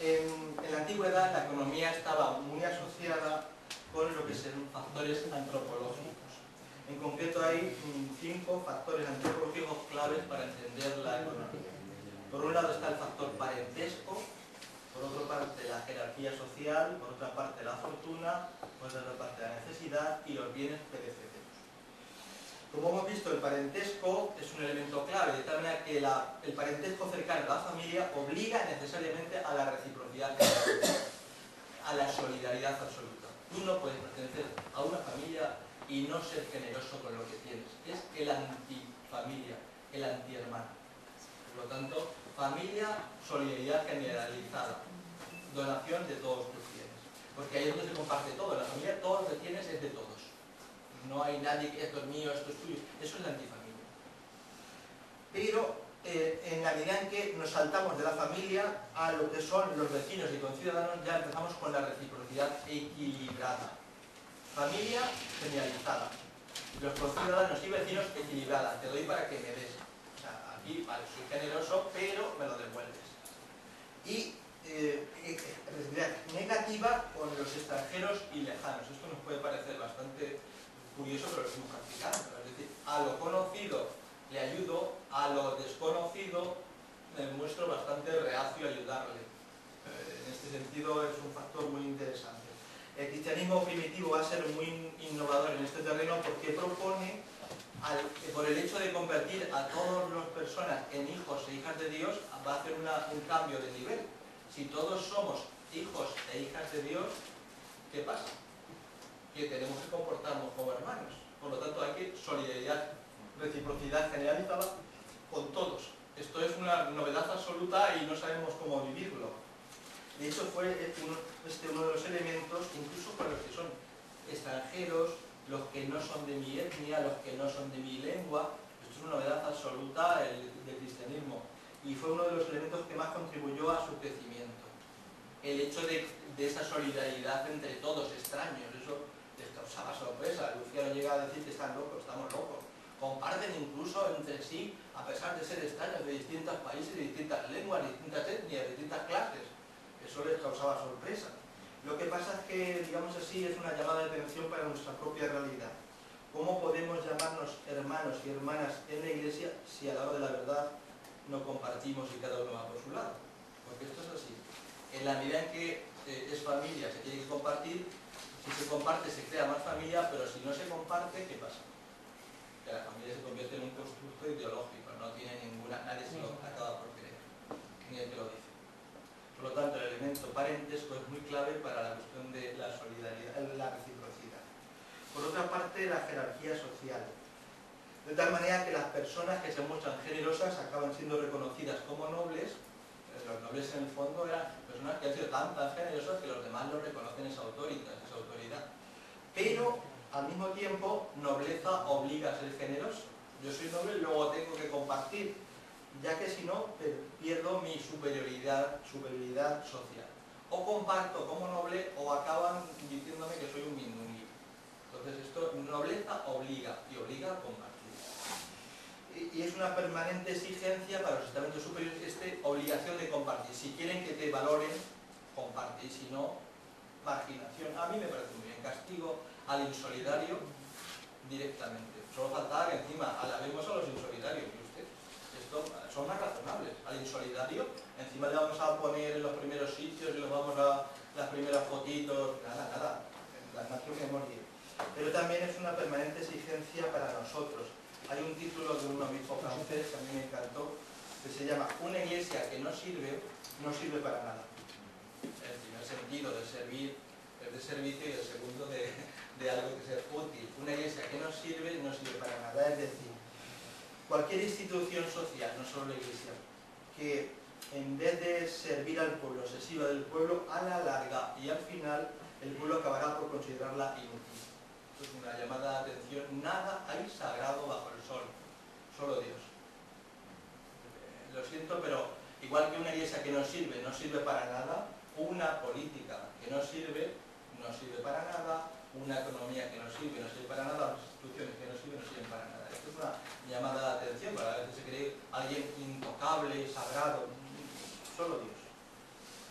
en la antigüedad la economía estaba muy asociada con lo que son factores antropológicos. En concreto hay 5 factores antropológicos claves para entender la economía. Por un lado está el factor parentesco, por otra parte la jerarquía social, por otra parte la fortuna, por otra parte la necesidad y los bienes perecederos. Como hemos visto, el parentesco es un elemento clave, de tal manera que el parentesco cercano a la familia obliga necesariamente a la reciprocidad, a la solidaridad absoluta. Tú no puedes pertenecer a una familia y no ser generoso con lo que tienes. Es el antifamilia, el antihermano. Por lo tanto, familia, solidaridad generalizada, donación de todos tus bienes. Porque ahí es donde se comparte todo. En la familia todo lo que tienes es de todos. No hay nadie que esto es mío, esto es tuyo. Eso es la antifamilia. Pero en la medida en que nos saltamos de la familia a lo que son los vecinos y conciudadanos, ya empezamos con la reciprocidad equilibrada. Familia generalizada. Los conciudadanos y vecinos equilibrada. Te doy para que me des. O sea, aquí vale, soy generoso, pero me lo devuelves. Y reciprocidad negativa con los extranjeros y lejanos. Esto nos puede parecer bastante curioso, pero lo estoy practicando. Es decir, a lo conocido le ayudo, a lo desconocido me muestro bastante reacio a ayudarle. En este sentido es un factor muy interesante. El cristianismo primitivo va a ser muy innovador en este terreno porque propone, por el hecho de convertir a todas las personas en hijos e hijas de Dios, va a hacer un cambio de nivel. Si todos somos hijos e hijas de Dios, ¿qué pasa? Que tenemos que comportarnos como hermanos. Por lo tanto, hay que solidaridad, reciprocidad generalizada con todos. Esto es una novedad absoluta y no sabemos cómo vivirlo. De hecho, fue uno de los elementos, incluso para los que son extranjeros, los que no son de mi etnia, los que no son de mi lengua. Esto es una novedad absoluta del cristianismo. Y fue uno de los elementos que más contribuyó a su crecimiento. el hecho de esa solidaridad entre todos, extraños, eso les causaba sorpresa. Luciano llega a decir que están locos, estamos locos. Comparten incluso entre sí, a pesar de ser extraños de distintos países, de distintas lenguas, de distintas etnias, de distintas clases. Eso les causaba sorpresa. Lo que pasa es que, digamos así, es una llamada de atención para nuestra propia realidad. ¿Cómo podemos llamarnos hermanos y hermanas en la Iglesia si a la hora de la verdad no compartimos y cada uno va por su lado? Porque esto es así. En la medida en que es familia, se tiene que compartir. Si se comparte, se crea más familia, pero si no se comparte, ¿qué pasa? Que la familia se convierte en un constructo ideológico, no tiene ninguna, nadie se lo acaba por creer, ni el que lo dice. Por lo tanto, el elemento parentesco es muy clave para la cuestión de la solidaridad, la reciprocidad. Por otra parte, la jerarquía social. De tal manera que las personas que se muestran generosas acaban siendo reconocidas como nobles. Los nobles en el fondo eran personas que han sido tan generosas que los demás los reconocen esa autoridad. Pero, al mismo tiempo, nobleza obliga a ser generoso. Yo soy noble y luego tengo que compartir, ya que si no, pierdo mi superioridad social. O comparto como noble o acaban diciéndome que soy un mindungui. Entonces, esto, nobleza obliga, y obliga a compartir. Y es una permanente exigencia para los estamentos superiores, obligación de compartir. Si quieren que te valoren, comparte, y si no, marginación. A mí me parece muy bien. Castigo al insolidario directamente. Solo faltaba que encima alabemos a los insolidarios, ¿y usted? Esto son más razonables. Al insolidario, encima le vamos a poner en los primeros sitios y les vamos a las primeras fotitos, nada. Las más que morir. Pero también es una permanente exigencia para nosotros. Hay un título de un obispo francés que a mí me encantó, que se llama Una iglesia que no sirve para nada. El primer sentido de servir es de servicio y el segundo de algo que sea útil. Una iglesia que no sirve para nada. Es decir, cualquier institución social, no solo la iglesia, que en vez de servir al pueblo, se sirva del pueblo, a la larga y al final, el pueblo acabará por considerarla inútil. Es una llamada de atención. Nada hay sagrado bajo el sol, solo Dios. Lo siento, pero igual que una iglesia que no sirve para nada, una política que no sirve para nada, una economía que no sirve para nada, unas instituciones que no sirven para nada. Esto es una llamada de atención, para a veces se cree alguien intocable, sagrado, solo Dios.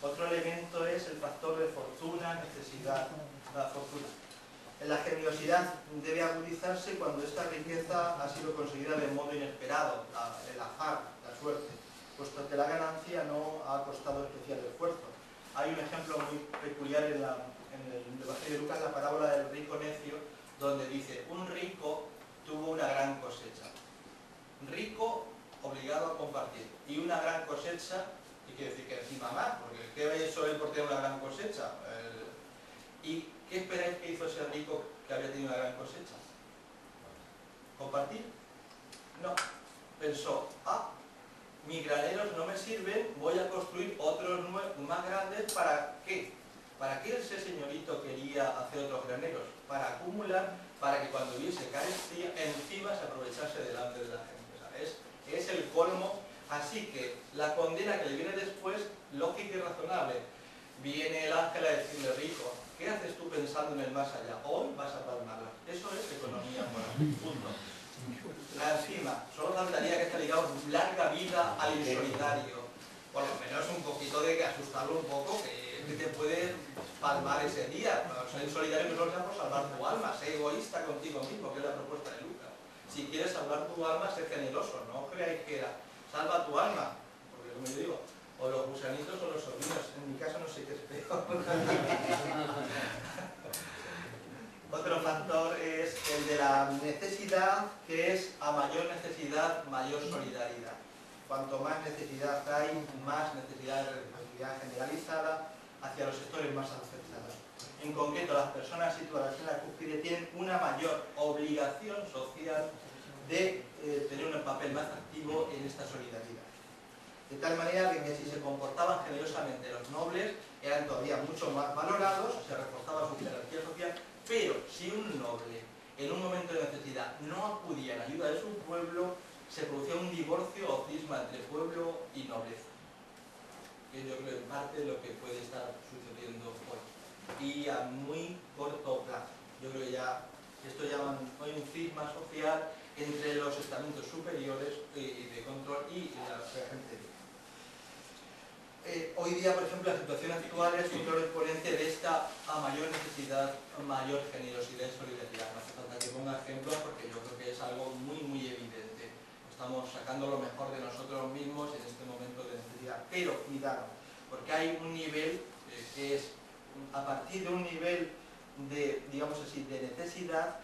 Otro elemento es el factor de fortuna, necesidad, la fortuna. La generosidad debe agudizarse cuando esta riqueza ha sido conseguida de modo inesperado, el azar, la suerte, puesto que la ganancia no ha costado especial esfuerzo. Hay un ejemplo muy peculiar en el Evangelio de Lucas, la parábola del rico necio, donde dice, un rico tuvo una gran cosecha. Rico obligado a compartir. Y una gran cosecha, y quiere decir que encima más, porque ¿qué había hecho él por tener una gran cosecha? ¿Y qué esperáis que hizo ese rico que había tenido una gran cosecha? ¿Compartir? No. Pensó, mis graneros no me sirven, voy a construir otros más grandes. ¿Para qué? ¿Para qué ese señorito quería hacer otros graneros? Para acumular, para que cuando hubiese carestía, encima se aprovechase delante de la gente. O sea, es el colmo. Así que la condena que le viene después, lógica y razonable. Viene el ángel a decirle, rico, ¿qué haces tú pensando en el más allá? Hoy vas a palmarla. Eso es economía moral. Punto. Encima, solo faltaría que esté ligado larga vida al insolidario. Por lo menos un poquito de que asustarlo un poco, que te puede palmar ese día. Ser insolidario no sea por salvar tu alma, sé egoísta contigo mismo, que es la propuesta de Lucas. Si quieres salvar tu alma, sé generoso, no creáis que era salva tu alma, porque como yo digo, o los gusanitos o los sobrinos. En mi caso no sé qué es peor. Otro factor es el de la necesidad, que es a mayor necesidad, mayor solidaridad. Cuanto más necesidad hay, más necesidad de responsabilidad generalizada hacia los sectores más afectados. En concreto, las personas situadas en la cúspide tienen una mayor obligación social de tener un papel más activo en esta solidaridad. De tal manera que si se comportaban generosamente los nobles, eran todavía mucho más valorados, se reforzaba su jerarquía social, pero si un noble en un momento de necesidad no acudía en ayuda de su pueblo, se producía un divorcio o cisma entre pueblo y nobleza. que yo creo en parte lo que puede estar sucediendo hoy. Y a muy corto plazo. Yo creo que ya, esto llaman hoy un cisma social entre los estamentos superiores y de control y la gente. Hoy día, por ejemplo, la situación actual es un claro exponente de esta mayor necesidad, mayor generosidad y solidaridad. No hace falta que ponga ejemplos porque yo creo que es algo muy, muy evidente. Estamos sacando lo mejor de nosotros mismos en este momento de necesidad. Pero cuidado, porque hay un nivel que es, a partir de un nivel de, digamos así, de necesidad,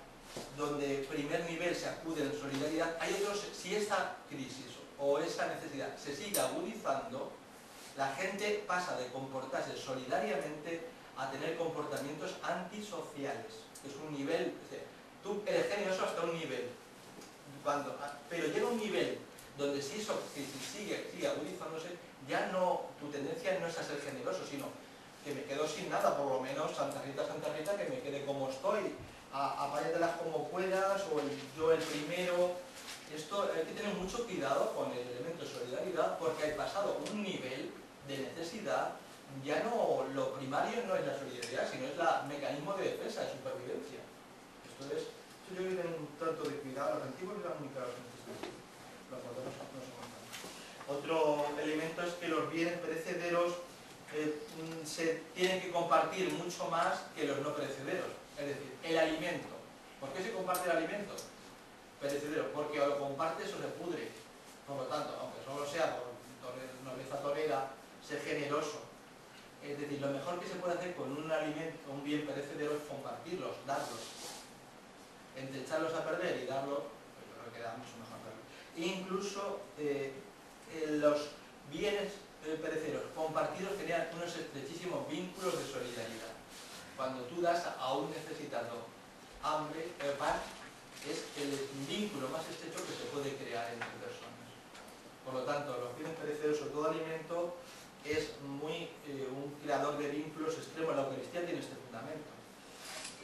donde primer nivel se acude en solidaridad, hay otros, si esta crisis o esa necesidad se sigue agudizando, la gente pasa de comportarse solidariamente a tener comportamientos antisociales. Es un nivel, o sea, tú eres generoso hasta un nivel, pero llega un nivel donde si eso sigue agudizándose, ya no, tu tendencia no es a ser generoso, sino que me quedo sin nada, por lo menos Santa Rita, que me quede como estoy, apáñatelas como puedas, o yo el primero. Esto hay que tener mucho cuidado con el elemento de solidaridad, porque hay pasado un nivel de necesidad, ya no, lo primario no es la solidaridad, sino es el mecanismo de defensa, de supervivencia. Esto es, yo creo que tener un tanto de cuidado. Los antiguos eran muy claros en este sentido, los modernos no se montan. Otro elemento es que los bienes perecederos se tienen que compartir mucho más que los no perecederos. Es decir, el alimento. ¿Por qué se comparte el alimento perecedero? Porque o lo compartes o se pudre. Por lo tanto, aunque solo sea por nobleza torera, ser generoso. Es decir, lo mejor que se puede hacer con un alimento, un bien perecedero, es compartirlos, darlos. Entre echarlos a perder y darlos, pues yo creo que queda mucho mejor darlos. Incluso los bienes perecederos compartidos crean unos estrechísimos vínculos de solidaridad. Cuando tú das a un necesitado hambre, pan, es el vínculo más estrecho que se puede crear entre personas. Por lo tanto, los bienes perecederos, sobre todo alimento, es muy un creador de vínculos extremos. La Eucaristía tiene este fundamento.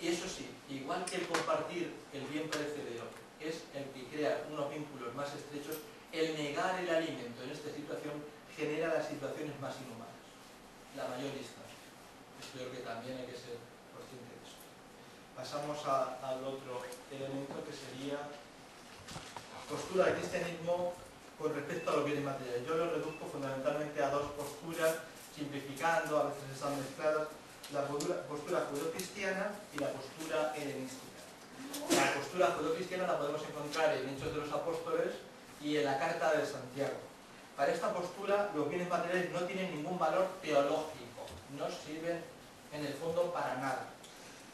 Y eso sí, igual que el compartir el bien perecedero es el que crea unos vínculos más estrechos, el negar el alimento en esta situación genera las situaciones más inhumanas, la mayor distancia. Creo que también hay que ser consciente de eso. Pasamos al otro elemento, que sería postura del cristianismo con respecto a los bienes materiales. Yo lo reduzco fundamentalmente a dos posturas, simplificando, a veces están mezcladas: la postura judeocristiana y la postura helenística. La postura judeocristiana la podemos encontrar en Hechos de los Apóstoles y en la Carta de Santiago. Para esta postura, los bienes materiales no tienen ningún valor teológico, no sirven en el fondo para nada.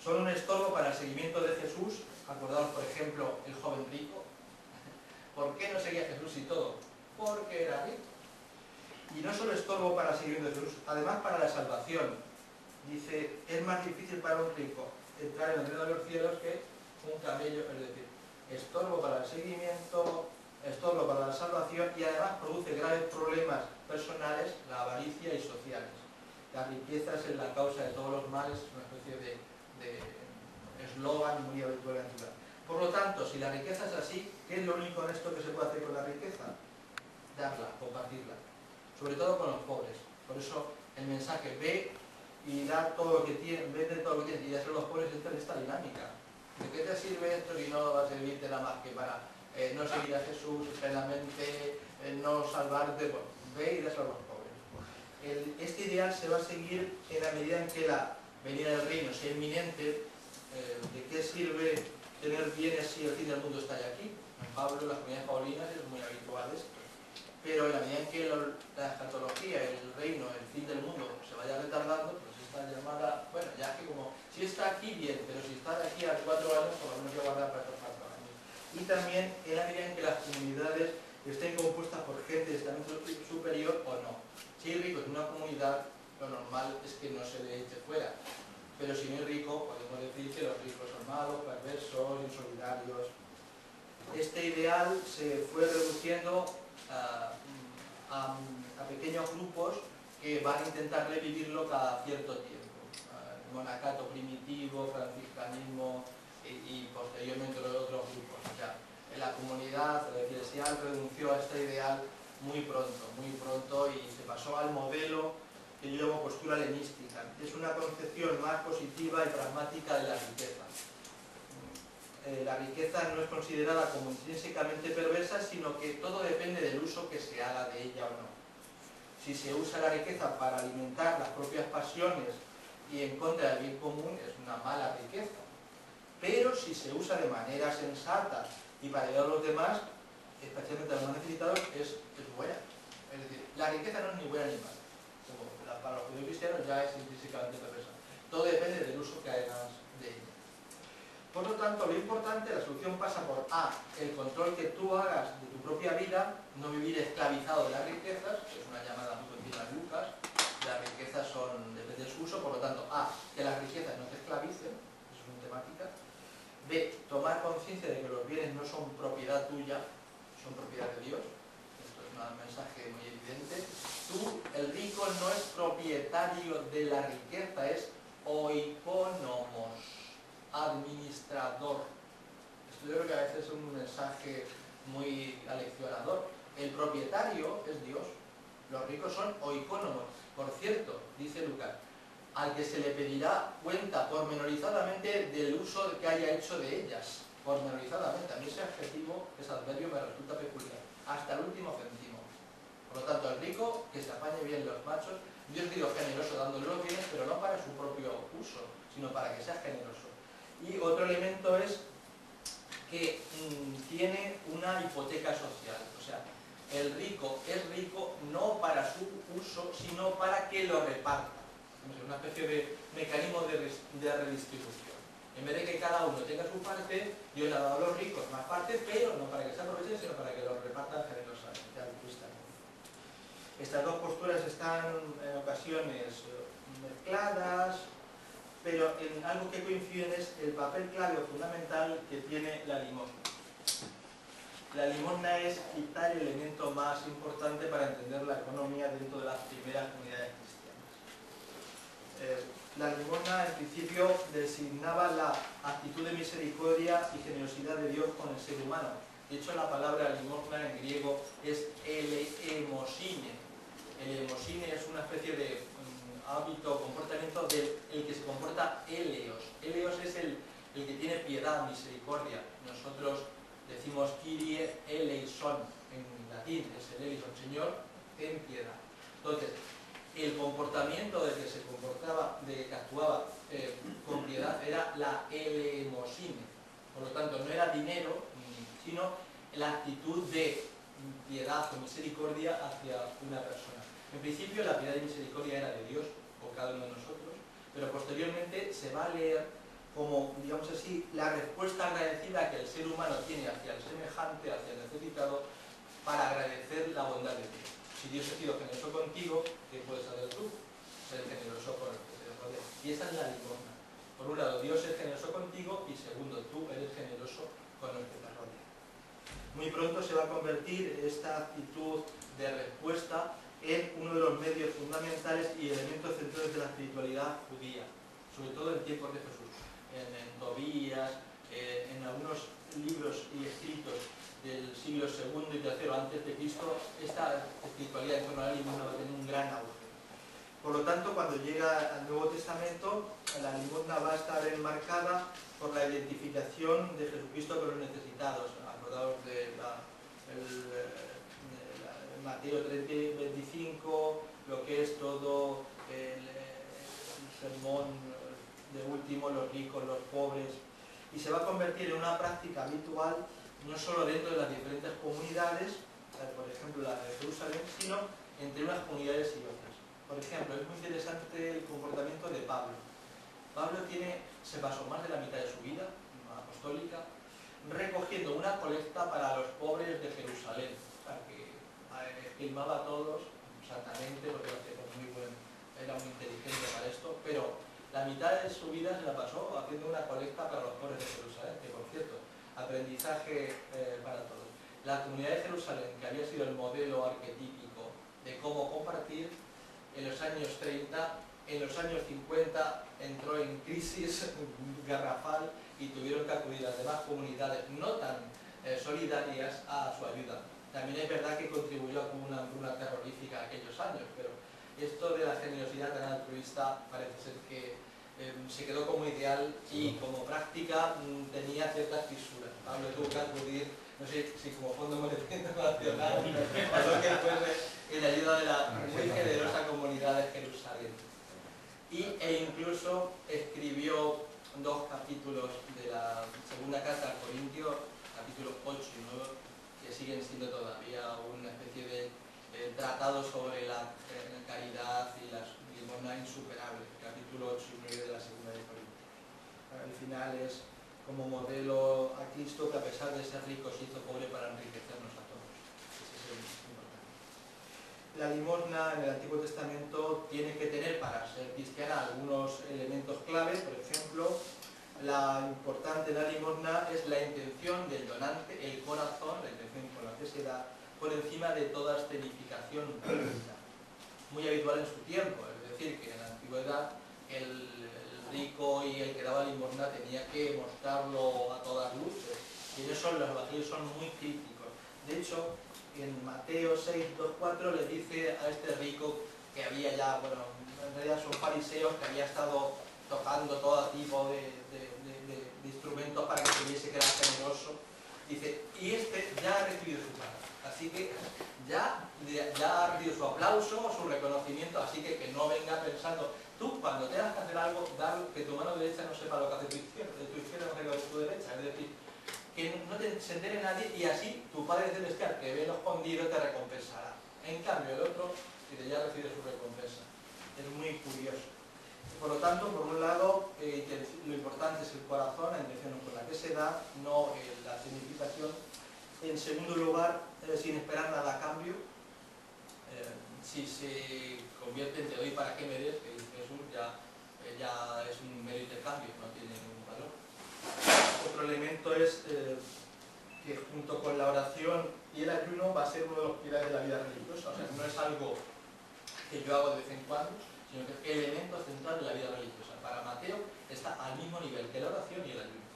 Son un estorbo para el seguimiento de Jesús. Acordaos, por ejemplo, el joven rico. ¿Por qué no seguía a Jesús y todo? Porque era rico. Y no solo estorbo para el seguimiento de Jesús, además para la salvación. Dice, es más difícil para un rico entrar en el reino de los cielos que un camello, es decir, estorbo para el seguimiento, estorbo para la salvación, y además produce graves problemas personales, la avaricia y sociales. La riqueza es la causa de todos los males, es una especie de eslogan muy habitual en la ciudad. Por lo tanto, si la riqueza es así, ¿qué es lo único honesto que se puede hacer con la riqueza? Darla, compartirla, sobre todo con los pobres. Por eso el mensaje: ve y da todo lo que tienes, vende todo lo que tienes y dáselo a los pobres. Esta ldinámica. ¿De qué te sirve esto si no va a servirte nada más que para no seguir a Jesús plenamente, no salvarte? Bueno, ve y dáselo a los pobres. Este ideal se va a seguir en la medida en que la venida del reino sea inminente. ¿De qué sirve tener bienes si el fin del mundo está ya aquí? En Pablo, en las comunidades paulinas es muy habitual esto. Pero en la medida en que la escatología, el reino, el fin del mundo se vaya retardando, pues esta llamada, bueno, ya que como, si está aquí bien, pero si está de aquí a 4 años, por lo menos yo guardar para estos 4 años. Y también en la medida en que las comunidades estén compuestas por gente de estamento superior o no. Si hay ricos en una comunidad, lo normal es que no se le eche fuera. Pero si no es rico, podemos decir que los ricos son malos, perversos, insolidarios. Este ideal se fue reduciendo a pequeños grupos que van a intentar revivirlo cada cierto tiempo. El monacato primitivo, franciscanismo y posteriormente los otros grupos. O sea, en la comunidad eclesial renunció a este ideal muy pronto, y se pasó al modelo que yo llamo postura helenística. Es una concepción más positiva y pragmática de la riqueza. La riqueza no es considerada como intrínsecamente perversa, sino que todo depende del uso que se haga de ella o no. Si se usa la riqueza para alimentar las propias pasiones y en contra del bien común, es una mala riqueza. Pero si se usa de manera sensata y para ayudar a los demás, especialmente a los más necesitados, es buena. Es decir, la riqueza no es ni buena ni mala. Para los judíos cristianos ya es intrínsecamente perversa. Todo depende del uso que hagas de ella. Por lo tanto, lo importante, la solución pasa por A, el control que tú hagas de tu propia vida, no vivir esclavizado de las riquezas, que es una llamada muy continua en Lucas. Las riquezas depende de su uso, por lo tanto, A, que las riquezas no te esclavicen, eso es una temática. B, tomar conciencia de que los bienes no son propiedad tuya, son propiedad de Dios. Esto es un mensaje muy evidente. Tú, el rico, no es propietario de la riqueza, es oikonomos, administrador. Esto yo creo que a veces es un mensaje muy aleccionador. El propietario es Dios. Los ricos son oikónomos. Por cierto, dice Lucas, al que se le pedirá cuenta pormenorizadamente del uso que haya hecho de ellas. Pormenorizadamente. A mí ese adjetivo, ese adverbio me resulta peculiar. Hasta el último céntimo. Por lo tanto, el rico, que se apañe bien los machos. Dios dijo generoso dándole los bienes, pero no para su propio uso, sino para que sea generoso. Y otro elemento es que tiene una hipoteca social. O sea, el rico es rico no para su uso, sino para que lo reparta. Una especie de mecanismo de redistribución. En vez de que cada uno tenga su parte, Dios le ha dado a los ricos más parte, pero no para que se aprovechen, sino para que lo repartan generosamente, altruistamente. Estas dos posturas están en ocasiones mezcladas, pero en algo que coinciden es el papel clave o fundamental que tiene la limosna. La limosna es quizá el elemento más importante para entender la economía dentro de las primeras comunidades cristianas. La limosna en principio designaba la actitud de misericordia y generosidad de Dios con el ser humano. De hecho, la palabra limosna en griego es eleemosine. Eleemosine es una especie de hábito o comportamiento del que se comporta eleos. Eleos es el que tiene piedad, misericordia. Nosotros decimos Kyrie eleison en latín, es el eleison, Señor, ten piedad. Entonces, el comportamiento del que se comportaba, de que actuaba con piedad, era la eleemosine. Por lo tanto, no era dinero, sino la actitud de piedad o misericordia hacia una persona. En principio, la piedad y misericordia era de Dios, por cada uno de nosotros, pero posteriormente se va a leer como, digamos así, la respuesta agradecida que el ser humano tiene hacia el semejante, hacia el necesitado, para agradecer la bondad de Dios. Si Dios ha sido generoso contigo, ¿qué puedes hacer tú? Ser generoso con el que te rodea. Y esa es la limosna. Por un lado, Dios es generoso contigo y segundo, tú eres generoso con el que te rodea. Muy pronto se va a convertir esta actitud de respuesta en uno de los medios fundamentales y elementos centrales de la espiritualidad judía, sobre todo en tiempos de Jesús. En Tobías, en algunos libros y escritos del siglo II y III antes de Cristo, esta espiritualidad en torno a la limosna va a tener un gran auge. Por lo tanto, cuando llega al Nuevo Testamento, la limosna va a estar enmarcada por la identificación de Jesucristo con los necesitados. Acordaos de Mateo 30, 25, lo que es todo el sermón de último, los ricos, los pobres, y se va a convertir en una práctica habitual no solo dentro de las diferentes comunidades, por ejemplo la de Jerusalén, sino entre unas comunidades y otras. Por ejemplo, es muy interesante el comportamiento de Pablo. Pablo se pasó más de la mitad de su vida apostólica recogiendo una colecta para los pobres de Jerusalén, que filmaba a todos santamente, porque era muy inteligente para esto, pero la mitad de su vida se la pasó haciendo una colecta para los pobres de Jerusalén, que por cierto, aprendizaje para todos. La comunidad de Jerusalén, que había sido el modelo arquetípico de cómo compartir, en los años 30, en los años 50 entró en crisis garrafal y tuvieron que acudir a demás comunidades no tan solidarias a su ayuda. También es verdad que contribuyó con una hambruna terrorífica en aquellos años, pero esto de la generosidad tan altruista parece ser que se quedó como ideal y como práctica tenía ciertas fisuras. Pablo tuvo que acudir, no sé si como Fondo Monetario Internacional, a lo que fuese en ayuda de la muy generosa comunidad de Jerusalén. E incluso escribió 2 capítulos de la segunda carta al Corintio, capítulos 8 y 9, que siguen siendo todavía una especie de tratado sobre la caridad y la limosna insuperable, capítulo 8 y 9 de la segunda de Corintios. Al final es como modelo a Cristo, que a pesar de ser rico se hizo pobre para enriquecernos a todos. Ese es el importante. La limosna en el Antiguo Testamento tiene que tener, para ser cristiana, algunos elementos clave. Por ejemplo, la importante de la limosna es la intención del donante, el corazón, la intención con la que se da, por encima de toda escenificación pública. Muy habitual en su tiempo, es decir, que en la antigüedad el rico y el que daba limosna tenía que mostrarlo a todas luces. Y en eso los evangelios son muy críticos. De hecho, en Mateo 6, 2, 4 le dice a este rico que había ya, bueno, en realidad son fariseos, que había estado tocando todo tipo de instrumentos para que tuviese que era generoso. Dice, y este ya ha recibido su paga, así que ya ha recibido su aplauso, su reconocimiento, así que no venga pensando, tú cuando tengas que hacer algo, que tu mano derecha no sepa lo que hace tu izquierda no sepa lo que hace tu derecha, es decir, que no se entere nadie y así tu Padre Celestial, que ve lo escondido, te recompensará. En cambio el otro, dice, ya recibe su recompensa. Es muy curioso. Por lo tanto, por un lado, lo importante es el corazón, la intención con la que se da, no la significación. En segundo lugar, sin esperar nada a cambio. Si se convierte en te doy para que me des, que dice Jesús, ya es un mero intercambio, no tiene ningún valor. Otro elemento es que junto con la oración y el ayuno va a ser uno de los pilares de la vida religiosa. O sea, no es algo que yo hago de vez en cuando, sino que es el elemento central de la vida religiosa. Para Mateo está al mismo nivel que la oración y el ayuno.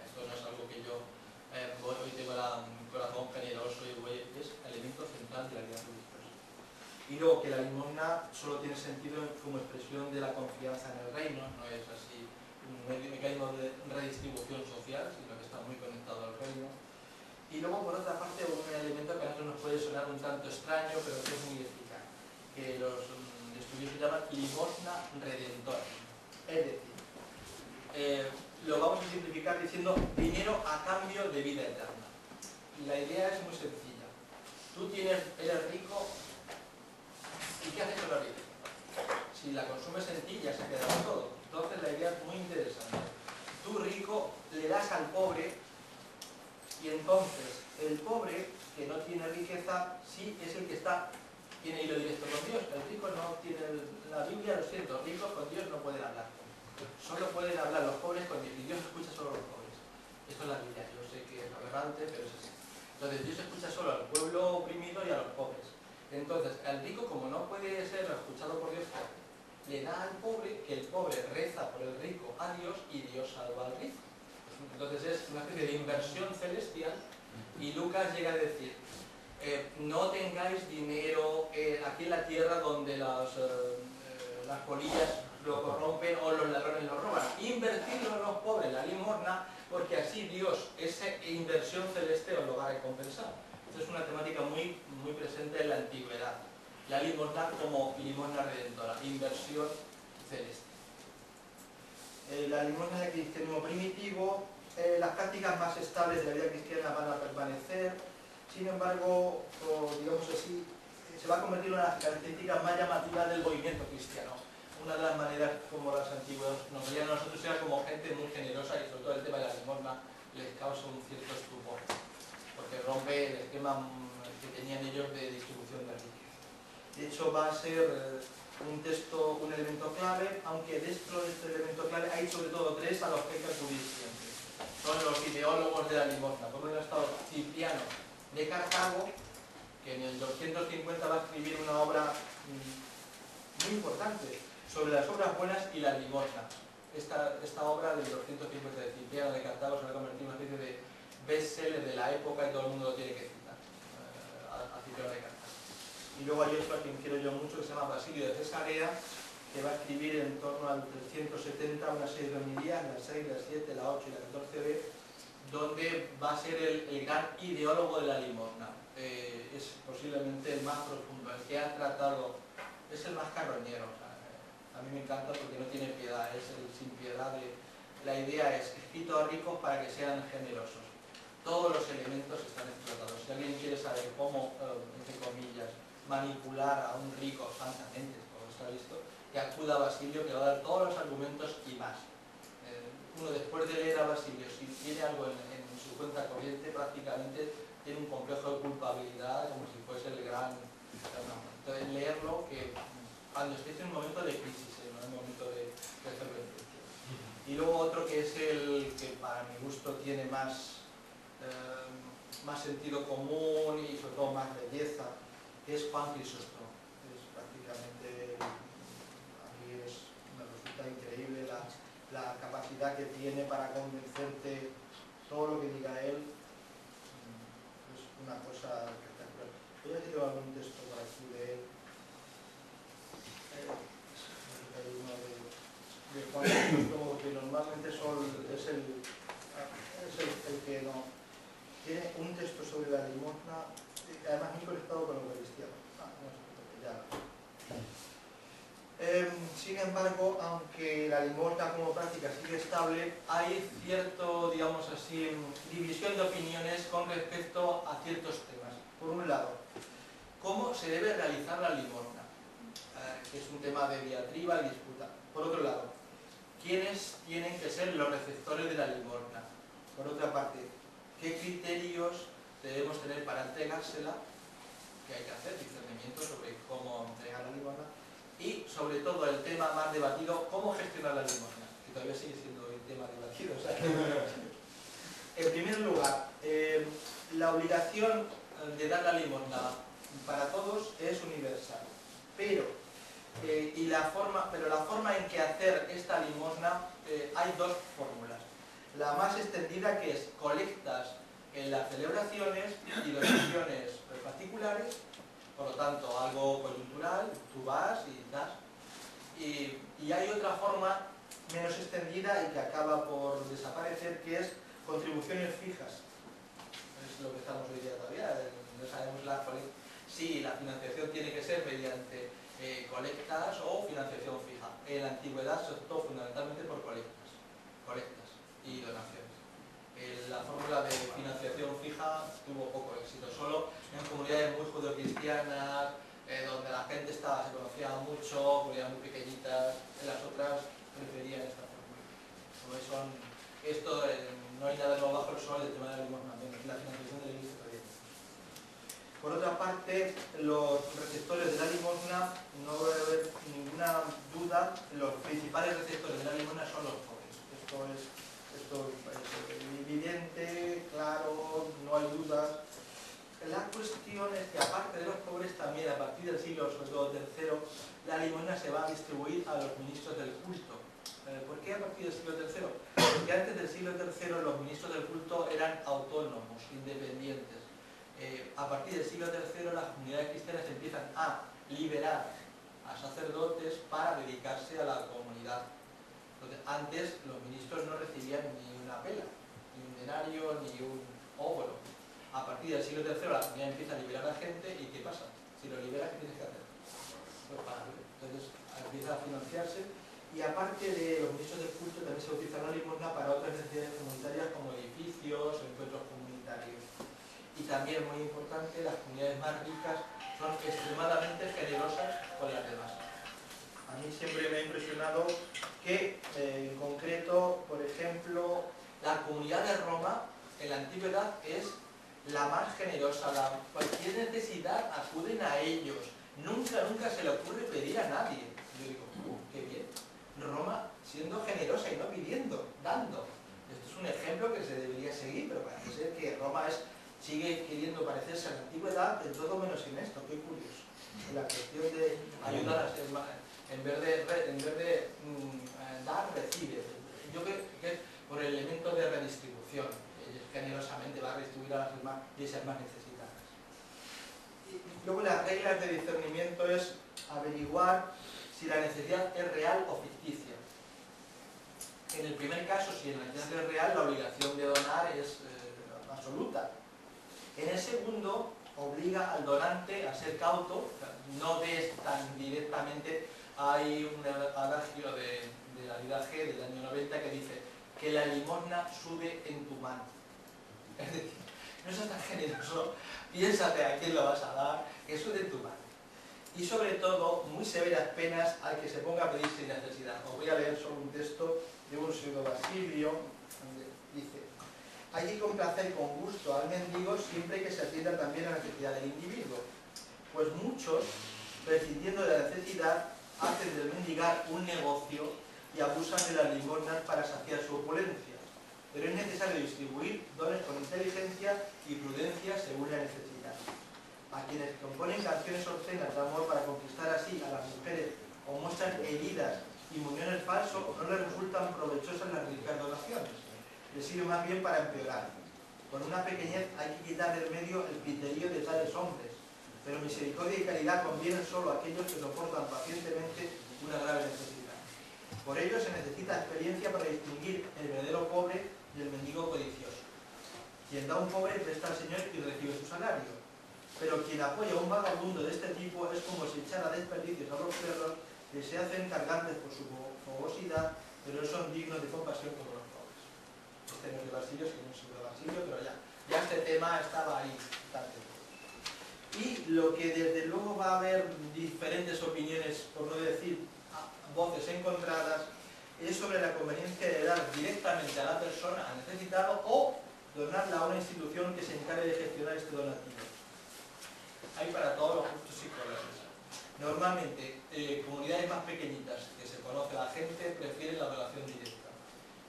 Esto no es algo que yo hoy tengo un corazón generoso y es el elemento central de la vida religiosa. Y luego que la limosna solo tiene sentido como expresión de la confianza en el reino, no es así un mecanismo de redistribución social, sino que está muy conectado al reino. Y luego, por otra parte, un elemento que a nosotros nos puede sonar un tanto extraño, pero que es muy eficaz, que los estudiosos llaman limosna redentora. Es decir, lo vamos a simplificar diciendo dinero a cambio de vida eterna. Y la idea es muy sencilla. Tú eres rico, ¿y qué haces con la vida? Si la consumes en ti, ya se queda todo. Entonces la idea es muy interesante. Tú rico le das al pobre y entonces el pobre que no tiene riqueza sí es el que tiene hilo directo con Dios. El rico no tiene la Biblia, lo siento, ricos con Dios no pueden hablar. Solo pueden hablar los pobres con Dios y Dios escucha solo a los pobres. Esto es la Biblia, yo sé que es aberrante, pero es así. Entonces Dios escucha solo al pueblo oprimido y a los pobres. Entonces el rico, como no puede ser escuchado por Dios, le da al pobre, que el pobre reza por el rico a Dios y Dios salva al rico. Entonces es una especie de inversión celestial y Lucas llega a decir, no tengáis dinero aquí en la tierra donde las polillas lo corrompen o los ladrones lo roban. Invertirlo en los pobres, la limosna, porque así Dios, esa inversión celeste os lo va a recompensar. Esto es una temática muy, muy presente en la antigüedad. La limosna como limosna redentora, inversión celeste. La limosna del cristianismo primitivo, las prácticas más estables de la vida cristiana van a permanecer, sin embargo, digamos así, se va a convertir en una de las características más llamativas del movimiento cristiano. Una de las maneras como las antiguas nos veían a nosotros era como gente muy generosa y sobre todo el tema de la limosna les causa un cierto estupor, porque rompe el esquema que tenían ellos de distribución de riqueza. De hecho, va a ser un elemento clave, aunque dentro de este elemento clave hay sobre todo 3 a los que hay que acudir siempre. Son los ideólogos de la limosna. Por un lado está Cipriano de Cartago, que en el 250 va a escribir una obra muy importante sobre las obras buenas y la limosna. Esta obra del 250 de Cipriano de Cartago se va a convertir en una especie de bestseller de la época y todo el mundo lo tiene que citar. luego hay otro a quien quiero yo mucho que se llama Basilio de Cesarea, que va a escribir en torno al 370 una serie de homilías, la 6, la 7, la 8 y la 14b, donde va a ser el gran ideólogo de la limosna. Es posiblemente el más profundo, el que ha tratado, es el más carroñero. O sea, a mí me encanta porque no tiene piedad, es el sin piedad. La idea es escrito a ricos para que sean generosos. Todos los elementos están explotados. Si alguien quiere saber cómo, entre comillas, manipular a un rico santamente, como se ha visto, que acuda a Basilio, que va a dar todos los argumentos y más. Uno, después de leer a Basilio, si tiene algo en su cuenta corriente, prácticamente tiene un complejo de culpabilidad como si fuese el gran... Entonces, leerlo, que cuando estéis en un momento de crisis, no en un momento de efervescencia. Y luego otro que es el que para mi gusto tiene más sentido común y sobre todo más belleza, que es Juan Crisóstomo. Es prácticamente, a mí me resulta increíble la capacidad que tiene para convencerte. Todo lo que diga él es una cosa espectacular. Voy a decir algún texto por aquí de él. Hay uno de Juan Crisóstomo, que normalmente es el que no. Tiene un texto sobre la limosna, además muy conectado con lo cristiano. Sin embargo, aunque la limosna como práctica sigue estable, hay cierto, digamos así, división de opiniones con respecto a ciertos temas. Por un lado, ¿cómo se debe realizar la limosna? Que es un tema de diatriba y disputa. Por otro lado, ¿quiénes tienen que ser los receptores de la limosna? Por otra parte, ¿qué criterios debemos tener para entregársela? ¿Qué hay que hacer? Discernimiento sobre cómo entregar la limosna. Y, sobre todo, el tema más debatido, ¿cómo gestionar la limosna? Que todavía sigue siendo el tema debatido. O sea, en primer lugar, la obligación de dar la limosna para todos es universal. Pero la forma en que hacer esta limosna, hay dos fórmulas. La más extendida, que es colectas en las celebraciones y donaciones particulares, por lo tanto algo coyuntural, tú vas y das. Y hay otra forma menos extendida y que acaba por desaparecer, que es contribuciones fijas. Es lo que estamos hoy día todavía, no sabemos si la financiación tiene que ser mediante colectas o financiación fija. En la antigüedad se optó fundamentalmente por colectas y donaciones. La fórmula de financiación fija tuvo poco éxito, solo en comunidades muy judeocristianas, donde la gente se conocía mucho, comunidades muy pequeñitas. En las otras preferían esta fórmula. No hay nada nuevo bajo el sol del tema de la limosna, la financiación de la iglesia todavía. Por otra parte, los receptores de la limosna, no debe haber ninguna duda, los principales receptores de la limosna son los pobres. Esto es evidente, claro, no hay dudas. La cuestión es que, aparte de los pobres, también a partir del siglo, sobre todo III, la limosna se va a distribuir a los ministros del culto. ¿Por qué a partir del siglo III? Porque antes del siglo III los ministros del culto eran autónomos, independientes. A partir del siglo III las comunidades cristianas empiezan a liberar a sacerdotes para dedicarse a la comunidad. Entonces, antes los ministros no recibían ni una pela, ni un denario, ni un óbolo. A partir del siglo III la comunidad empieza a liberar a la gente y ¿qué pasa? Si lo liberas, ¿qué tienes que hacer? Pues pagarlo. Entonces empieza a financiarse, y aparte de los ministros del culto también se utiliza la limosna para otras necesidades comunitarias como edificios o encuentros comunitarios. Y también, muy importante, las comunidades más ricas son extremadamente generosas con las demás. A mí siempre me ha impresionado que, en concreto, por ejemplo, la comunidad de Roma en la antigüedad es la más generosa. Cualquier necesidad acuden a ellos. Nunca se le ocurre pedir a nadie. Yo digo, qué bien. Roma siendo generosa y no pidiendo, dando. Esto es un ejemplo que se debería seguir, pero parece ser que Roma sigue queriendo parecerse a la antigüedad de todo menos en esto. Qué curioso. En la cuestión de ayudar a ser más. En vez de dar, recibe. Yo creo que es por el elemento de redistribución. Generosamente va a redistribuir a las demás y ser más necesitadas. Luego las reglas de discernimiento es averiguar si la necesidad es real o ficticia. En el primer caso, si la necesidad es real, la obligación de donar es absoluta. En el segundo, obliga al donante a ser cauto, no des tan directamente. Hay un adagio de la Vida G del año 90 que dice que la limosna sude en tu mano. Es decir, no seas tan generoso, piénsate a quién lo vas a dar, que sude en tu mano. Y sobre todo, muy severas penas al que se ponga a pedir sin necesidad. Os voy a leer solo un texto de un pseudo Basilio, donde dice: hay que complacer con gusto al mendigo siempre que se atienda también a la necesidad del individuo, pues muchos, prescindiendo de la necesidad, hacen del mendigar un negocio y abusan de las limosnas para saciar su opulencia. Pero es necesario distribuir dones con inteligencia y prudencia según la necesidad. A quienes componen canciones obscenas de amor para conquistar así a las mujeres o muestran heridas y muñones falsos, no les resultan provechosas las ricas donaciones. Les sirve más bien para empeorar. Con una pequeñez hay que quitar del medio el criterio de tales hombres, pero misericordia y caridad convienen solo a aquellos que soportan pacientemente una grave necesidad. Por ello se necesita experiencia para distinguir el verdadero pobre del mendigo codicioso. Quien da a un pobre presta al Señor y recibe su salario, pero quien apoya a un vagabundo de este tipo es como si echara desperdicios a los perros que se hacen cargantes por su fogosidad, pero son dignos de compasión como los pobres. Este no es de Basilio, sino es de Basilio, pero ya este tema estaba ahí. Y lo que desde luego va a haber diferentes opiniones, por no decir voces encontradas, es sobre la conveniencia de dar directamente a la persona, al necesitado, o donarla a una institución que se encargue de gestionar este donativo. Hay para todos los gustos y colores. Normalmente, comunidades más pequeñitas que se conoce a la gente prefieren la donación directa.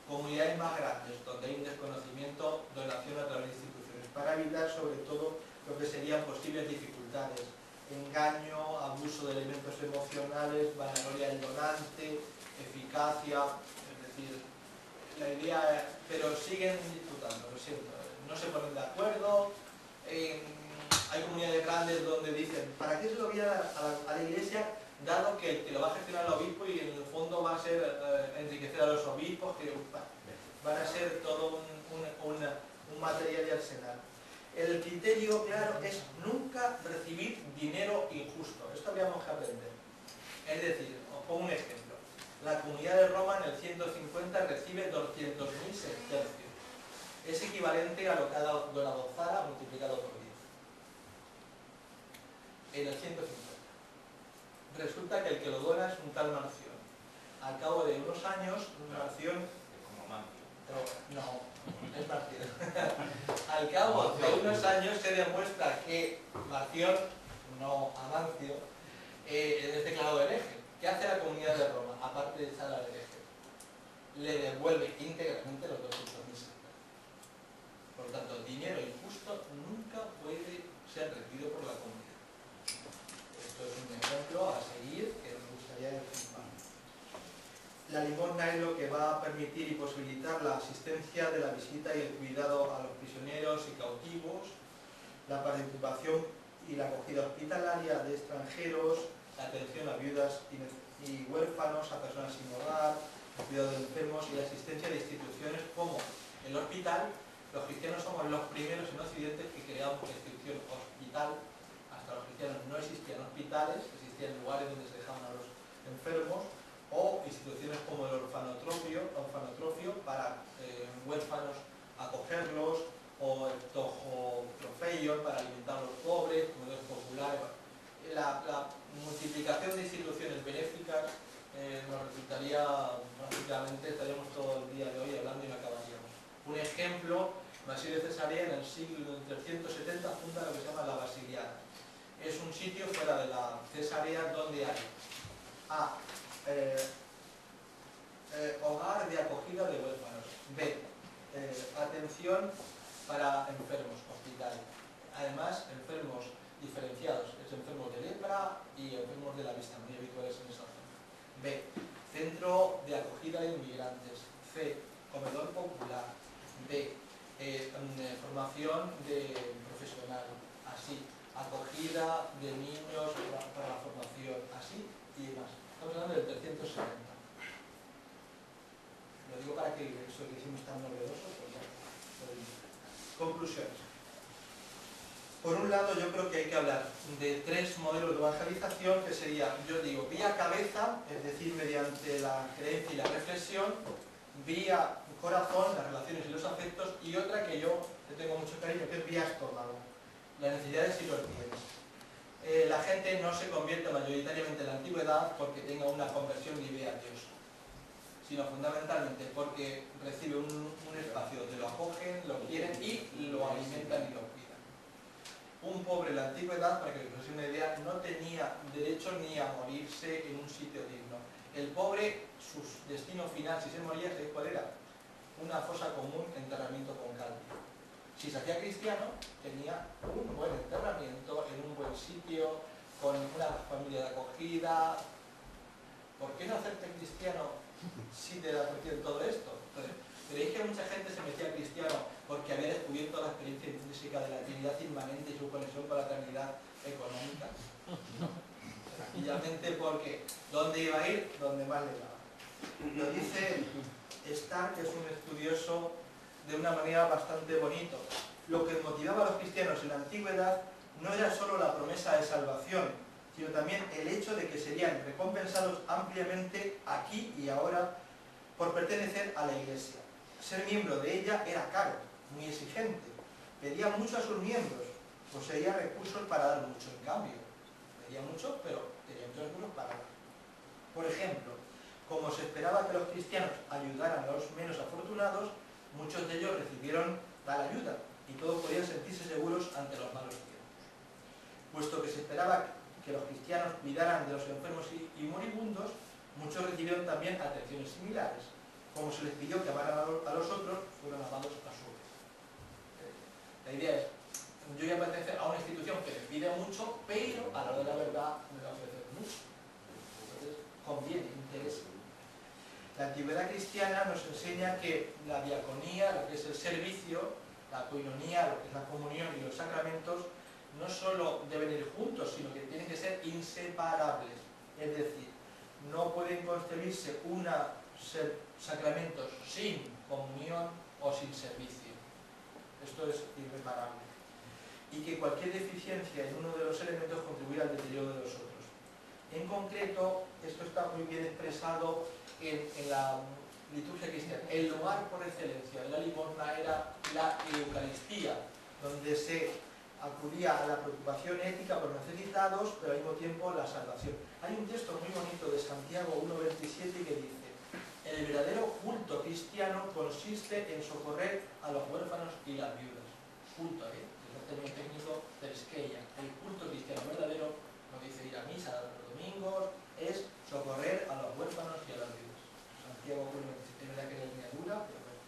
Comunidades más grandes, donde hay un desconocimiento, donación a través de instituciones, para evitar sobre todo lo que serían posibles dificultades: engaño, abuso de elementos emocionales, vanagloria del donante, eficacia, es decir, la idea, pero siguen disputando, lo siento, no se ponen de acuerdo. Hay comunidades grandes donde dicen: ¿para qué se lo voy a dar a la iglesia, dado que el que lo va a gestionar el obispo y en el fondo va a ser enriquecer a los obispos, que van a ser todo un material y arsenal? El criterio claro es nunca recibir dinero injusto. Esto habríamos que aprender. Es decir, os pongo un ejemplo. La Comunidad de Roma en el 150 recibe 200.000 sestercios. Es equivalente a lo que ha donado Zara multiplicado por 10. En el 150. Resulta que el que lo dona es un tal Marción. Al cabo de unos años, Marción... Como Mancio. No, es Marción. Al cabo de unos años se demuestra que Marción, no Amancio, es declarado hereje. ¿Qué hace la Comunidad de Roma, aparte de echar al hereje? Le devuelve íntegramente los 200.000 sestercios. Por lo tanto, dinero injusto nunca puede ser recibido por la comunidad. Esto es un ejemplo a seguir que nos gustaría decir. La limosna es lo que va a permitir y posibilitar la asistencia de la visita y el cuidado a los prisioneros y cautivos, la participación y la acogida hospitalaria de extranjeros, la atención a viudas y huérfanos, a personas sin hogar, el cuidado de enfermos y la asistencia de instituciones como el hospital. Los cristianos somos los primeros en Occidente que creamos la institución hospital. Hasta los cristianos no existían hospitales, existían lugares donde se dejaban a los enfermos, o instituciones como el orfanotrofio para huérfanos acogerlos, o el tojotrofeion para alimentar a los pobres, comedores populares. La multiplicación de instituciones benéficas nos resultaría, prácticamente estaríamos todo el día de hoy hablando y no acabaríamos. Un ejemplo: Basilio de Cesarea en el siglo 370 funda lo que se llama la Basiliana. Es un sitio fuera de la Cesarea donde hay hogar de acogida de huérfanos, B, atención para enfermos, hospital, además enfermos diferenciados, es enfermos de lepra y enfermos de la vista, muy habituales en esa zona. B, centro de acogida de inmigrantes. C, comedor popular. D, formación de profesional. Así, acogida de niños para la formación, así y demás. Estamos hablando del 370. Lo digo para que eso que hicimos tan novedoso, pues ya lo digo. Conclusiones. Por un lado, yo creo que hay que hablar de 3 modelos de evangelización, que sería, yo digo, vía cabeza, es decir, mediante la creencia y la reflexión, vía corazón, las relaciones y los afectos, y otra que yo le tengo mucho cariño, que es vía estómago, las necesidades y los bienes. La gente no se convierte mayoritariamente en la antigüedad porque tenga una conversión y vea a Dios, sino fundamentalmente porque recibe un espacio donde lo acogen, lo quieren y lo alimentan y lo cuidan. Un pobre en la antigüedad, para que os hagáis una idea, no tenía derecho ni a morirse en un sitio digno. El pobre, su destino final, si se moría, ¿sabéis cuál era? Una fosa común, enterramiento con calma. Si se hacía cristiano, tenía un buen enterramiento en un buen sitio, con una familia de acogida. ¿Por qué no hacerte cristiano si te ofrecieron todo esto? Entonces, ¿creéis que mucha gente se metía cristiano porque había descubierto la experiencia intrínseca de la Trinidad inmanente y su conexión con la eternidad económica? No. Sencillamente porque ¿dónde iba a ir? Donde más le daba. Lo dice Stark, que es un estudioso, de una manera bastante bonito. Lo que motivaba a los cristianos en la antigüedad no era solo la promesa de salvación, sino también el hecho de que serían recompensados ampliamente aquí y ahora por pertenecer a la Iglesia. Ser miembro de ella era caro, muy exigente, pedía mucho a sus miembros, poseía recursos para dar mucho en cambio. Pedía mucho, pero tenía muchos recursos para dar. Por ejemplo, como se esperaba que los cristianos ayudaran a los menos afortunados, muchos de ellos recibieron tal ayuda y todos podían sentirse seguros ante los malos tiempos. Puesto que se esperaba que los cristianos cuidaran de los enfermos y moribundos, muchos recibieron también atenciones similares. Como se les pidió que amaran a los otros, fueron amados a su vez. La idea es, yo voy a pertenecer a una institución que me pide mucho, pero a la hora de la verdad me va a ofrecer mucho. Entonces, conviene, interesa. La antigüedad cristiana nos enseña que la diaconía, lo que es el servicio, la coinonía, lo que es la comunión y los sacramentos, no solo deben ir juntos, sino que tienen que ser inseparables. Es decir, no pueden concebirse sacramentos sin comunión o sin servicio. Esto es irreparable. Y que cualquier deficiencia en uno de los elementos contribuye al deterioro de los otros. En concreto, esto está muy bien expresado en la liturgia cristiana. El lugar por excelencia de la limosna era la Eucaristía, donde se acudía a la preocupación ética por necesitados, pero al mismo tiempo la salvación. Hay un texto muy bonito de Santiago 1:27 que dice: el verdadero culto cristiano consiste en socorrer a los huérfanos y las viudas. Culto, es el término técnico del Esqueia. El culto cristiano verdadero, no dice ir a misa los domingos, es socorrer a los huérfanos y a las viudas. Santiago 1:27, es verdad que es línea dura, pero bueno.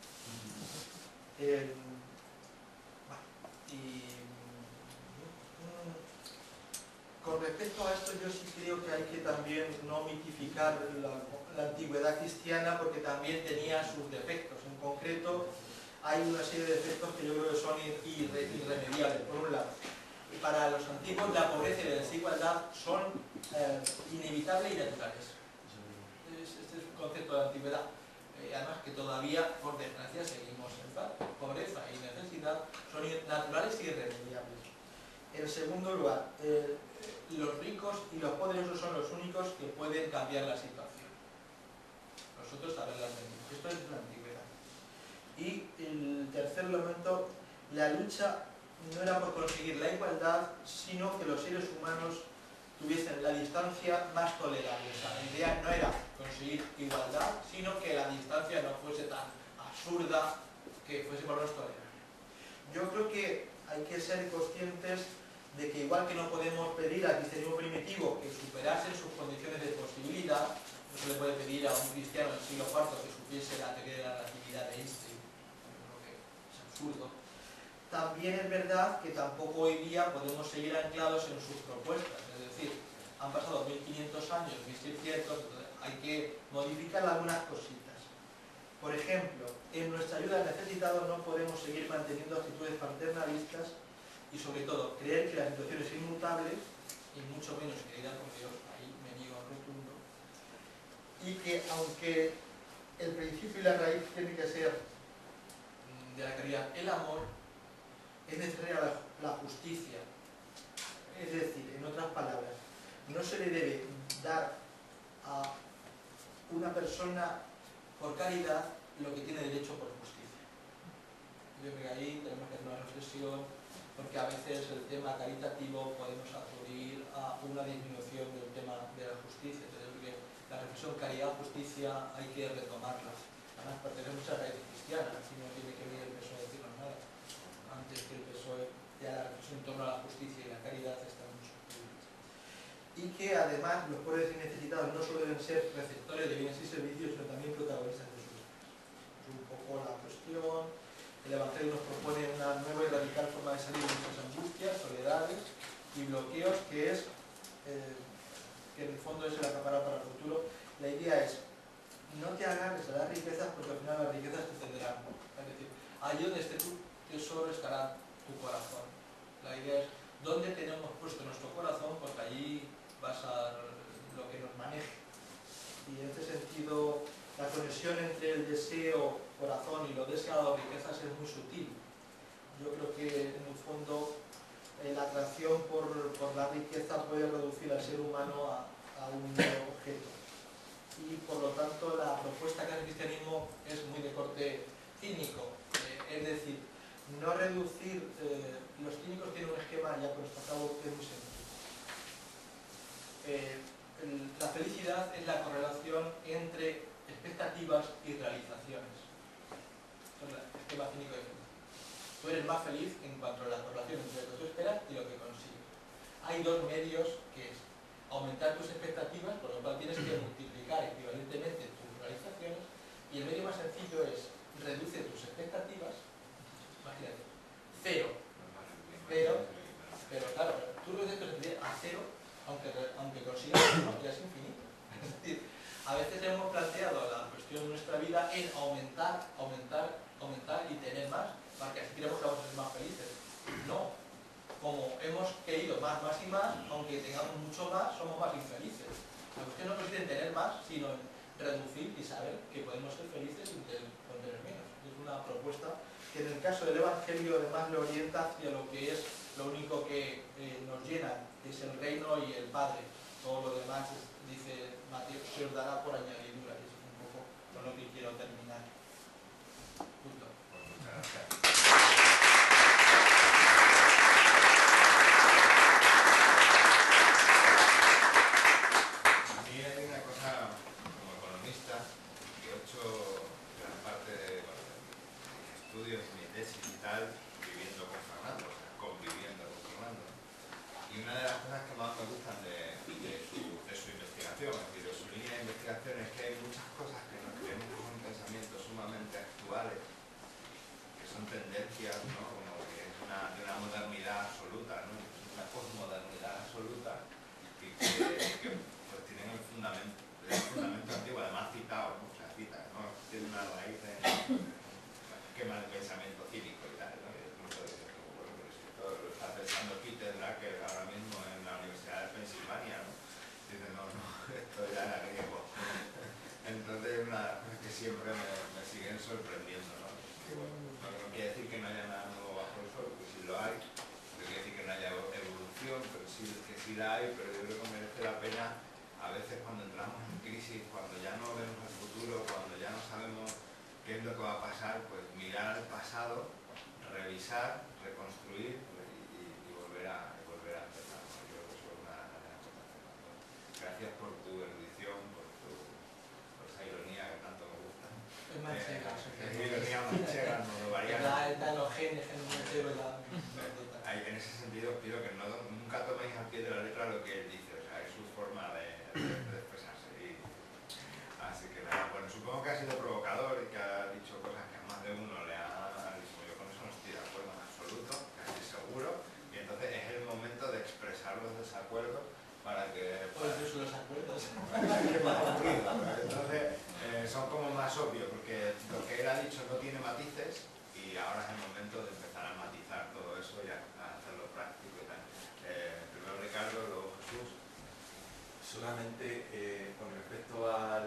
Con respecto a esto, yo sí creo que hay que también no mitificar la antigüedad cristiana, porque también tenía sus defectos. En concreto, hay una serie de defectos que yo creo que son irremediables. Por un lado, para los antiguos la pobreza y la desigualdad son inevitables y naturales. Este es un concepto de antigüedad. Además que todavía, por desgracia, seguimos en paz. Pobreza y necesidad son naturales y irremediables. En segundo lugar, los ricos y los poderosos son los únicos que pueden cambiar la situación. Nosotros saberlas venir. Esto es la antigüedad. Y el tercer elemento, la lucha no era por conseguir la igualdad, sino que los seres humanos tuviesen la distancia más tolerable. O sea, la idea no era conseguir igualdad, sino que la distancia no fuese tan absurda, que fuese por lo menos tolerable. Yo creo que hay que ser conscientes de que igual que no podemos pedir al cristianismo primitivo que superase sus condiciones de posibilidad, no se le puede pedir a un cristiano del siglo IV que supiese la teoría de la relatividad de Einstein, creo que es absurdo. También es verdad que tampoco hoy día podemos seguir anclados en sus propuestas, es decir, han pasado 1500 años, 1600, entonces hay que modificar algunas cositas. Por ejemplo, en nuestra ayuda al necesitado no podemos seguir manteniendo actitudes paternalistas y sobre todo creer que la situación es inmutable y mucho menos querida por Dios, ahí me niego a rotundo, y que aunque el principio y la raíz tiene que ser de la caridad el amor, es necesaria la justicia. Es decir, en otras palabras, no se le debe dar a una persona por caridad lo que tiene derecho por justicia. Yo creo que ahí tenemos que hacer una reflexión, porque a veces el tema caritativo podemos acudir a una disminución del tema de la justicia. Entonces, yo creo que la reflexión caridad-justicia hay que retomarla. Además, pertenece a raíces cristianas, aquí no tiene que venir el PSOE a decirnos nada. Antes que el PSOE, ya la reflexión en torno a la justicia y la caridad están mucho más. Y que además los pobres y necesitados no solo deben ser receptores de bienes y servicios, sino también protagonistas de sus vidas. Es un poco la cuestión. El Evangelio nos propone una nueva y radical forma de salir de nuestras angustias, soledades y bloqueos, que es, que en el fondo es el acaparado para el futuro. La idea es, no te hagas de las riquezas, porque al final las riquezas te tendrán. Es decir, allí donde esté tu tesoro estará tu corazón. La idea es, ¿dónde tenemos puesto nuestro corazón? Porque allí va a ser lo que nos maneje. Y en este sentido, la conexión entre el deseo, corazón y lo deseado, riquezas, es muy sutil. Yo creo que en el fondo la atracción por la riqueza puede reducir al ser humano a un objeto. Y por lo tanto la propuesta que hace el cristianismo es muy de corte cínico. Es decir, no reducir, los cínicos tienen un esquema, ya con esto acabo, que es muy sencillo. La felicidad es la correlación entre expectativas y realizaciones. Esto es el esquema cínico de felicidad. Tú eres más feliz en cuanto a la correlación entre lo que tú esperas y lo que consigues. Hay dos medios, que es aumentar tus expectativas, por lo cual tienes que multiplicar equivalentemente tus realizaciones, y el medio más sencillo es reduce tus expectativas, imagínate, cero. Pero claro, tú reduces tus expectativas a cero, aunque consigas uno, ya es infinito. Es decir, a veces hemos planteado la cuestión de nuestra vida en aumentar y tener más, para que así creemos que vamos a ser más felices. No, como hemos querido más y más, aunque tengamos mucho más, somos más infelices. La cuestión no consiste en tener más, sino en reducir y saber que podemos ser felices con tener menos. Es una propuesta que en el caso del Evangelio además lo orienta hacia lo que es lo único que nos llena, que es el reino y el Padre. Todo lo demás, dice Mateo, se os dará por añadidura. Y eso es un poco con lo que quiero terminar. Punto. Muchas gracias. A mí hay una cosa, como economista, que he hecho gran parte de mis estudios, mi tesis y tal, viviendo con Fernando, o sea, conviviendo con Fernando. Y una de las cosas que más me gustan de su investigación, es decir, de su línea de investigación, es que hay muchas cosas que nos creemos que son pensamientos sumamente actuales, que son tendencias, ¿no? Como que es de una modernidad absoluta, ¿no? Una posmodernidad absoluta, y que pues tienen el fundamento antiguo, además citado, ¿no? O sea, cita, ¿no? Tiene una raíz en esquema de pensamiento cínico y tal, ¿no? Y incluso dices, bueno, pero si esto lo está pensando Peter Drucker ahora mismo en la Universidad de Pensilvania, ¿no? Dice, no, esto ya era griego. Entonces es una de las cosas que siempre me siguen sorprendiendo, ¿no? Que, bueno, no quiere decir que no haya nada nuevo bajo el sol, que sí lo hay, no quiere decir que no haya evolución, pero sí que sí la hay, pero yo creo que merece la pena a veces cuando entramos en crisis, cuando ya no vemos el futuro, cuando ya no sabemos qué es lo que va a pasar, pues mirar al pasado, revisar, reconstruir y volver a empezar. Yo creo que eso es una de las cosas que más. Gracias por tu erudición, por esa ironía que tanto me gusta. Es manchega. Es ironía manchega, norodovariana. Está en los genes, en el montero, En ese sentido, pido que nunca toméis al pie de la letra lo que él dice, o sea, es su forma de expresarse. Así que nada, bueno, supongo que ha sido provocador y que ha dicho cosas que a más de uno le ha dicho. Yo con eso no estoy de acuerdo en absoluto, casi seguro, y entonces es el momento de expresar los desacuerdos para que... Pues eso, los acuerdos. Entonces son como más obvios, porque lo que él ha dicho no tiene matices y ahora es el momento de empezar a matizar todo eso y a hacerlo Solamente con respecto a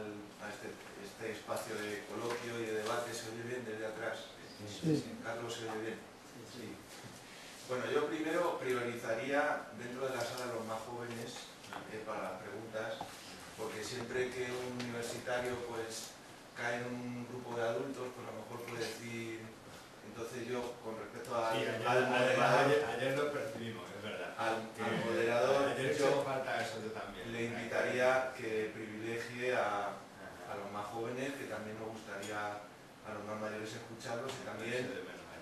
este espacio de coloquio y de debate, ¿se oye bien desde atrás? Sí. Carlos, ¿se oye bien? Sí. Bueno, yo primero priorizaría dentro de la sala los más jóvenes para las preguntas, porque siempre que un universitario pues cae en un grupo de adultos, pues a lo mejor puede decir. Entonces yo, con respecto al moderador, ayer lo percibimos, es verdad. Al moderador, ayer yo falta eso, yo también. le invitaría que privilegie a los más jóvenes, que también me gustaría a los más mayores escucharlos, y también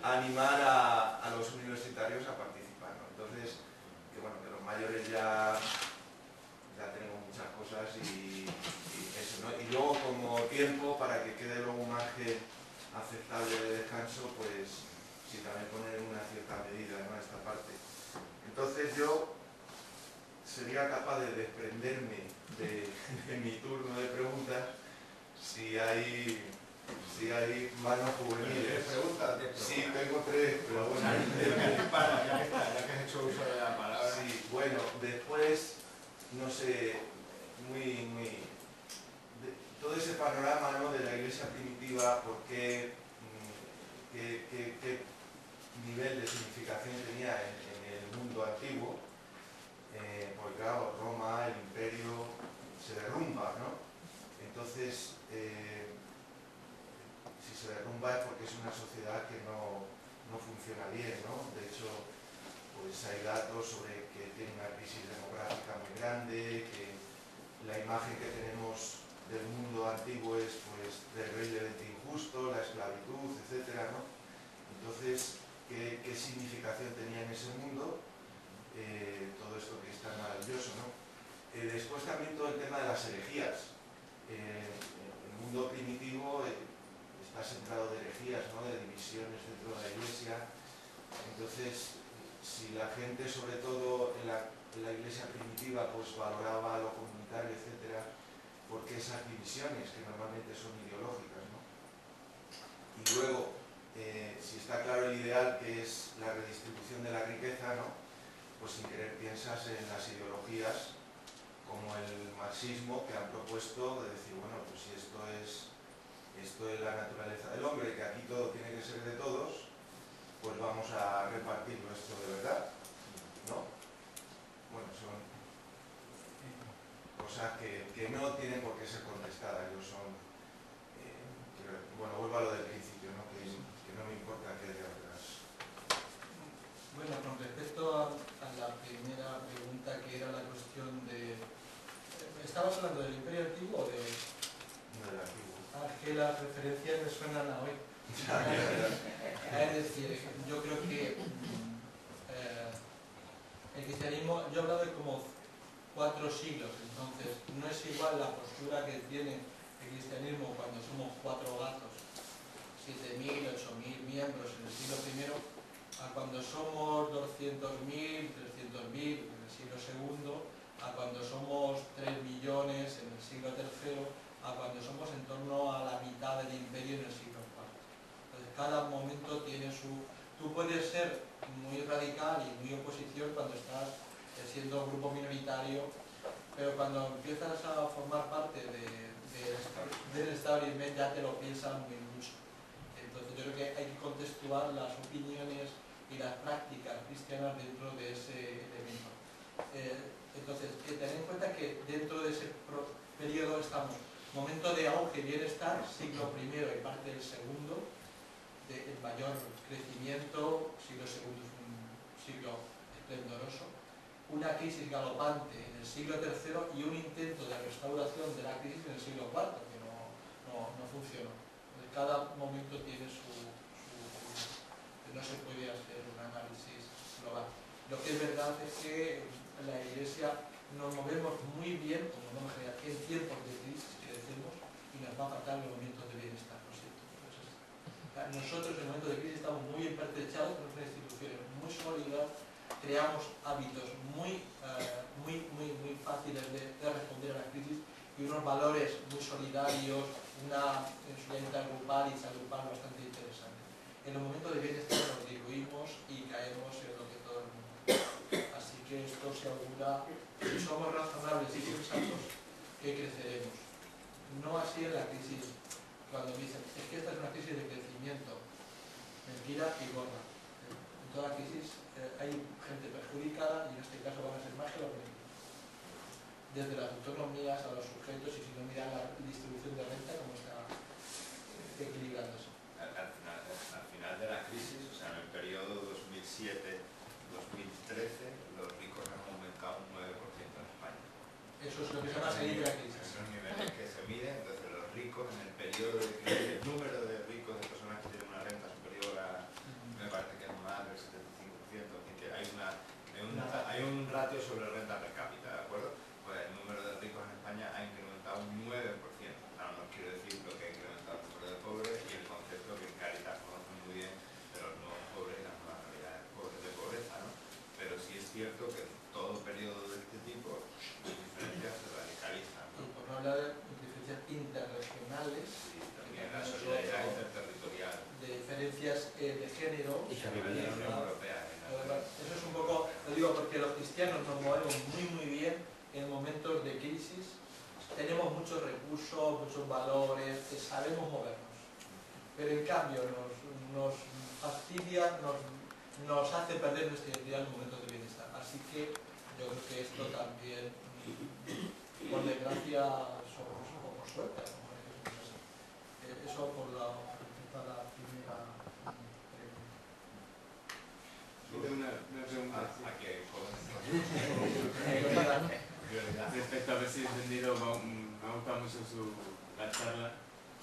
animar a los universitarios a participar, ¿no? Entonces, que bueno, que los mayores ya tenemos muchas cosas y eso, ¿no? Y luego, como tiempo, para que quede luego un margen aceptable de descanso, pues sí, también poner una cierta medida, ¿no?, a esta parte. Entonces yo sería capaz de desprenderme de mi turno de preguntas si hay manos juveniles. ¿Tienes preguntas? Sí, tengo tres, pero bueno. Ya que has hecho uso de la palabra. Sí, bueno, después, no sé, todo ese panorama, ¿no?, de la iglesia primitiva, por qué nivel de significación tenía en el mundo antiguo, porque claro, Roma, el imperio, se derrumba, ¿no? Entonces, si se derrumba es porque es una sociedad que no funciona bien, ¿no? De hecho, pues hay datos sobre que tiene una crisis demográfica muy grande, que la imagen que tenemos del mundo antiguo es pues terriblemente injusto, la esclavitud, etcétera, ¿no? Entonces, ¿qué significación tenía en ese mundo todo esto que es tan maravilloso, ¿no? Después también todo el tema de las herejías. El mundo primitivo está sembrado de herejías, ¿no?, de divisiones dentro de la iglesia. Entonces, si la gente, sobre todo en la iglesia primitiva, pues valoraba lo comunitario, etcétera, ¿por qué esas divisiones que normalmente son ideológicas, ¿no? Y luego, si está claro el ideal, que es la redistribución de la riqueza, ¿no?, pues sin querer piensas en las ideologías como el marxismo, que han propuesto de decir, bueno, pues si esto es la naturaleza del hombre, que aquí todo tiene que ser de todos, pues vamos a repartirlo esto de verdad, ¿no? Bueno, son cosas que no tienen por qué ser contestadas, bueno, vuelvo a lo del principio, ¿no?, que no me importa que haya otras. Bueno, con respecto a la primera pregunta, que era la cuestión de... ¿Estabas hablando del Imperio Antiguo o de...? No del antiguo. Que las referencias me suenan a hoy. Es decir, yo creo que el cristianismo, yo he hablado de como 4 siglos, entonces no es igual la postura que tiene el cristianismo cuando somos 4 gatos, 7.000, 8.000 miembros en el siglo I, a cuando somos 200.000, 300.000 en el siglo II, a cuando somos 3 millones en el siglo III, a cuando somos en torno a la mitad del imperio en el siglo IV. Entonces cada momento tiene su... Tú puedes ser muy radical y muy oposición cuando estás siendo un grupo minoritario, pero cuando empiezas a formar parte del establishment ya te lo piensas muy mucho. Entonces yo creo que hay que contextuar las opiniones y las prácticas cristianas dentro de ese elemento. Entonces, tener en cuenta que dentro de ese periodo estamos, momento de auge y bienestar, siglo I y parte del segundo, el mayor crecimiento, siglo II es un siglo esplendoroso, una crisis galopante en el siglo III y un intento de restauración de la crisis en el siglo IV, que no funcionó. Entonces, cada momento tiene no se puede hacer un análisis global. Lo que es verdad es que en la Iglesia nos movemos muy bien, como no en general, en tiempos de crisis que decimos, y nos va a faltar los momentos de bienestar, ¿no es cierto? Entonces, nosotros en el momento de crisis estamos muy pertrechados, tenemos unas instituciones muy sólidas, creamos hábitos muy fáciles de responder a la crisis y unos valores muy solidarios, una solidaridad grupal y agrupal bastante interesante. En los momentos de bienestar nos diluimos y caemos en lo que todo el mundo. Así que que esto se augura, si somos razonables y sensatos, que creceremos. No así en la crisis, cuando dicen, es que esta es una crisis de crecimiento. Mentira y gorda. En toda crisis hay gente perjudicada y en este caso van a ser más que los beneficios. Desde las autonomías a los sujetos, y si no miran la distribución de renta, como está equilibrándose. Al final de la crisis, o sea, en el periodo 2007-2013, los ricos han aumentado un 9% en España. Eso es lo que se llama seguir la crisis. Esos niveles que se miden, entonces los ricos en el periodo de crisis, el número de ricos, de personas que tienen una renta superior a, me parece que es más del 75%, así que hay un ratio sobre renta per cápita, ¿de acuerdo? Pues el número de ricos en España ha incrementado un 9%. Ahora no quiero decir lo que ha incrementado el número de pobres y el concepto que Cáritas conoce muy bien de los nuevos pobres y las nuevas realidades de pobreza, ¿no? Pero sí es cierto que en todo periodo de este tipo las diferencias se radicalizan, ¿no? Y por no hablar de diferencias interregionales, Y también la solidaridad interterritorial de diferencias de género, Y a nivel de la Unión Europea. eso es un poco, lo digo porque los cristianos nos movemos muy bien en momentos de crisis, tenemos muchos recursos, muchos valores, sabemos movernos, pero en cambio nos fastidia, nos hace perder nuestra identidad en momentos de bienestar. Así que yo creo que esto también, por desgracia, somos un poco suerte, a lo mejor es así. Eso por la primera pregunta. Yo tengo una pregunta. Respecto a ver si he entendido, me ha gustado mucho la charla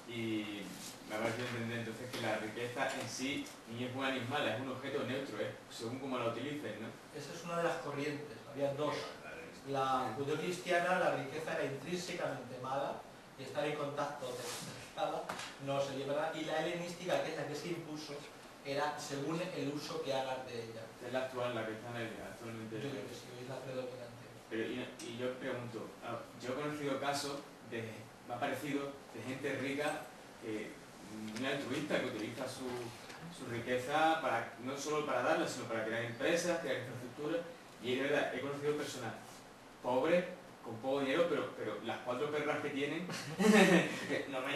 y me ha parecido entender entonces que la riqueza en sí ni es buena ni es mala, es un objeto neutro, según cómo la utilices, ¿no? Esa es una de las corrientes, había dos. La judeocristiana, la riqueza era intrínsecamente mala y estar en contacto desesperada no se llevará, y la helenística, que es la que se impuso, era según el uso que hagas de ella. Es la actual, la que está actualmente. Yo creo que sí, es la predominante. Pero, y yo pregunto, yo he conocido casos, me ha parecido, de gente rica, muy altruista, que utiliza su riqueza no solo para darla, sino para crear empresas, crear infraestructura, y es verdad, he conocido personas pobres, con poco dinero, pero las 4 perras que tienen, no me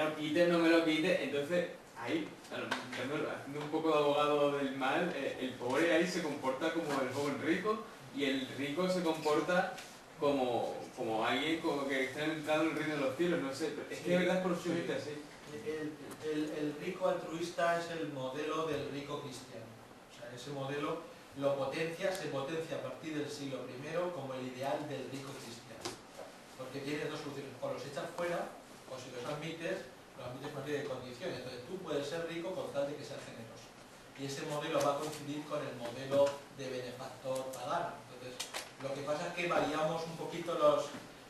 lo quites, entonces ahí, haciendo un poco de abogado del mal, el pobre ahí se comporta como el joven rico, y el rico se comporta como alguien que está entrando en el reino de los cielos, no sé, es que de verdad es por su gente así. El rico altruista es el modelo del rico cristiano. O sea, ese modelo se potencia a partir del siglo I como el ideal del rico cristiano. Porque tiene dos soluciones, o los echas fuera, o si los admites una serie de condiciones. Entonces tú puedes ser rico con tal de que seas generoso. Y ese modelo va a coincidir con el modelo de benefactor pagano. Entonces, lo que pasa es que variamos un poquito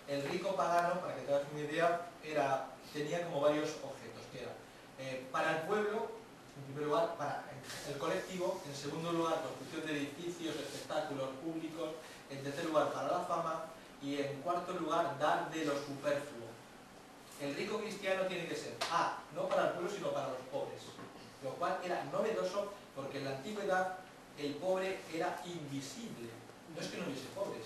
el rico pagano, para que te hagas una idea, tenía como varios objetos, que era para el pueblo, en primer lugar, para el colectivo, en segundo lugar, construcción de edificios, espectáculos públicos, en tercer lugar, para la fama, y en cuarto lugar, dar de lo superfluo. El rico cristiano tiene que ser no para el pueblo, sino para los pobres, lo cual era novedoso porque en la antigüedad el pobre era invisible. No es que no hubiese pobres,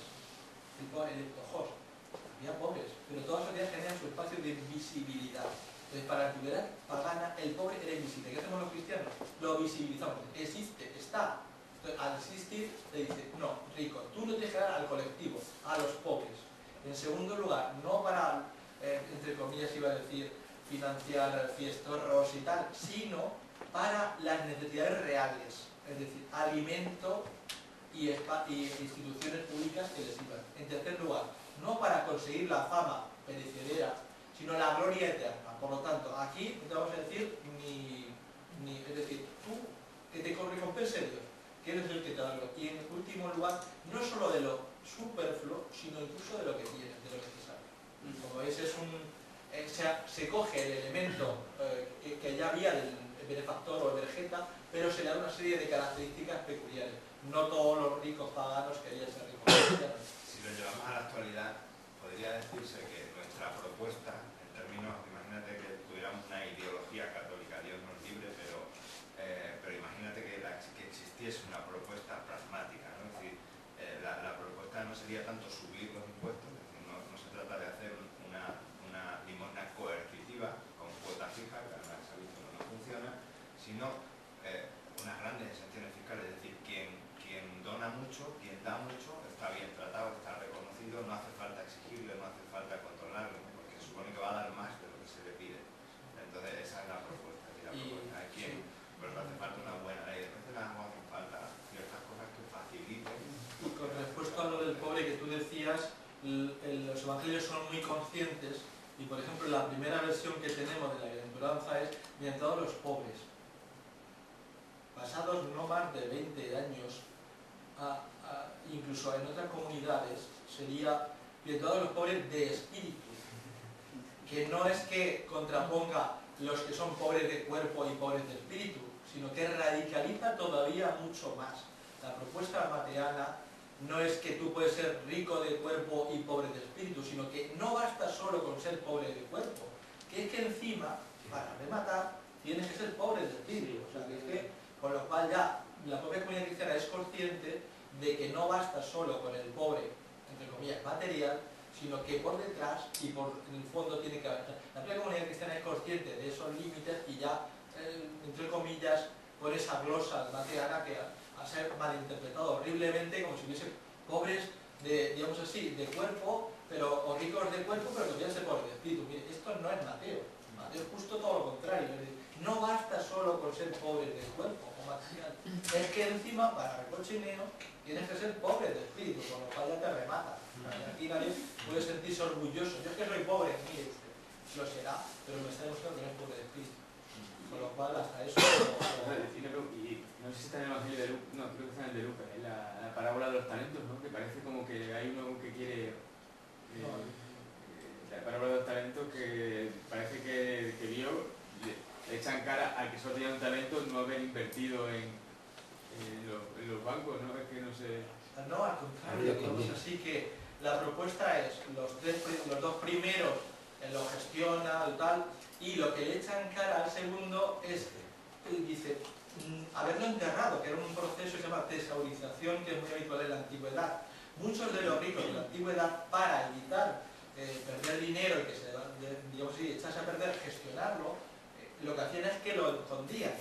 había pobres, pero todas las sociedades tenían su espacio de visibilidad. Entonces, para la antigüedad pagana, el pobre era invisible. ¿Qué hacemos los cristianos? Lo visibilizamos. Existe, está. Entonces, al existir, te dice, no, rico, tú no tienes que dar al colectivo, a los pobres. En segundo lugar, no para, entre comillas iba a decir, financiar fiestorros y tal, sino para las necesidades reales, es decir, alimento y instituciones públicas que les sirvan. En tercer lugar, no para conseguir la fama perecedera, sino la gloria eterna. Por lo tanto, aquí te vamos a decir, es decir, tú, que te recompense Dios, que eres el que te da gloria. Y en último lugar, no solo de lo superfluo, sino incluso de lo que tienes, de lo necesario. Como veis, se coge el elemento que ya había del benefactor o el vergeta, pero se le da una serie de características peculiares. No todos los ricos paganos querían ser ricos cristianos. Si lo llevamos a la actualidad, podría decirse que nuestra propuesta, en términos, imagínate que tuviéramos una ideología católica, Dios nos libre, pero imagínate que existiese una propuesta pragmática, ¿no? Es decir, la propuesta sería tanto subir los impuestos, es decir, no se trata de hacer una limosna coercitiva con cuotas fijas, que además se ha visto que no funciona, sino unas grandes exenciones fiscales, es decir, quien dona mucho, quien da mucho, está bien tratado, está reconocido, no hace falta exigirle, no hace falta controlarlo, porque supone que va a dar más de lo que se le pide. Entonces esa es la propuesta. Hay quien, pero hace falta una buena ley, de repente no hace falta ciertas cosas que faciliten. Y con respecto a lo del pobre que tú decías, los evangelios son muy conscientes y, por ejemplo, la primera versión que tenemos de la bienaventuranza es bienaventurados los pobres. Pasados no más de 20 años, incluso en otras comunidades, sería bienaventurados los pobres de espíritu, que no es que contraponga los que son pobres de cuerpo y pobres de espíritu, sino que radicaliza todavía mucho más. La propuesta mateana no es que tú puedes ser rico de cuerpo y pobre de espíritu, sino que no basta solo con ser pobre de cuerpo, que es que encima, para rematar, tienes que ser pobre de espíritu. O sea, que es que, con lo cual ya la propia comunidad cristiana es consciente de que no basta solo con el pobre, entre comillas, material, sino que por detrás y en el fondo tiene que haber. La propia comunidad cristiana es consciente de esos límites y ya, entre comillas, por esa glosa mateana que a ser malinterpretado horriblemente como si hubiese pobres de, digamos así, de cuerpo, o ricos de cuerpo, pero que podían ser pobres de espíritu. Mire, esto no es Mateo. Mateo es justo todo lo contrario. Es decir, no basta solo con ser pobres de cuerpo o material. Es que encima, para el cochineo, tienes que ser pobre de espíritu, con lo cual ya te remata. Aquí nadie puede sentirse orgulloso. Yo es que soy pobre, mire usted, lo será, pero me está demostrando que no es pobre de espíritu. Con lo cual, hasta eso... Y no sé si está en el Evangelio de Lucas, no, creo que está en el de Lucas, en la parábola de los talentos, ¿no? Que parece como que hay uno que quiere... la parábola de los talentos que parece que vio, le echan cara al que solo tenía un talento no haber invertido en los bancos, ¿no? Es que no sé... No, al contrario, digamos así que la propuesta es los dos primeros lo gestiona y tal, y lo que le echan cara al segundo es, dice, haberlo enterrado, que era un proceso que se llama tesaurización, que es muy habitual en la antigüedad. Muchos de los ricos de la antigüedad, para evitar perder dinero y que se, digamos así, echase a perder, gestionarlo, lo que hacían es que lo escondían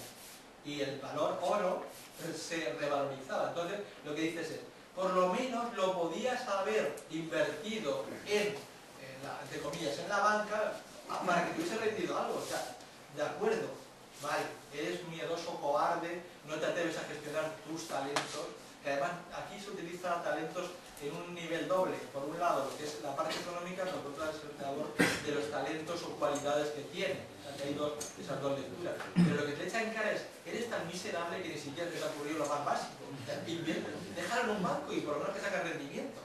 y el valor oro se revalorizaba. Entonces, lo que dices es, por lo menos lo podías haber invertido entre comillas, en la banca para que te hubiese rendido algo. O sea, de acuerdo, vale, eres miedoso, cobarde, no te atreves a gestionar tus talentos, que además aquí se utilizan talentos en un nivel doble. Por un lado, lo que es la parte económica, por otro lado, es el creador de los talentos o cualidades que tiene. O sea, que hay esas dos lecturas. Pero lo que te echa en cara es, eres tan miserable que ni siquiera te ha ocurrido lo más básico. Déjalo en un banco y por lo menos que saca rendimiento.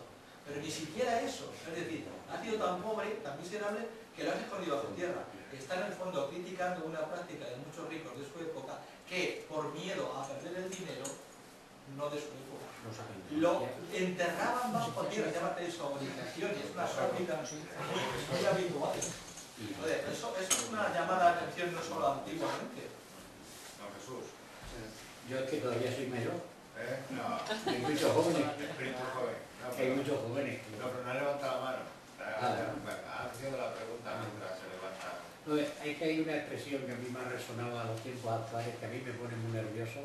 Pero ni siquiera eso. Es decir, has sido tan pobre, tan miserable, que lo has escondido bajo tierra. Está en el fondo criticando una práctica de muchos ricos de su época que, por miedo a perder el dinero, no de su época, lo enterraban bajo tierra, se llama tesaurización, y es una práctica muy habitual. Joder, eso es una llamada de atención no solo antiguamente. No, Jesús. Yo es que todavía soy mayor. No. Hay muchos jóvenes. Espíritu joven. Hay muchos jóvenes. No, pero no ha levantado la mano. Bueno, ha haciendo la pregunta mientras se levanta. No, es que hay una expresión que a mí me ha resonado a los tiempos actuales, que a mí me pone muy nervioso,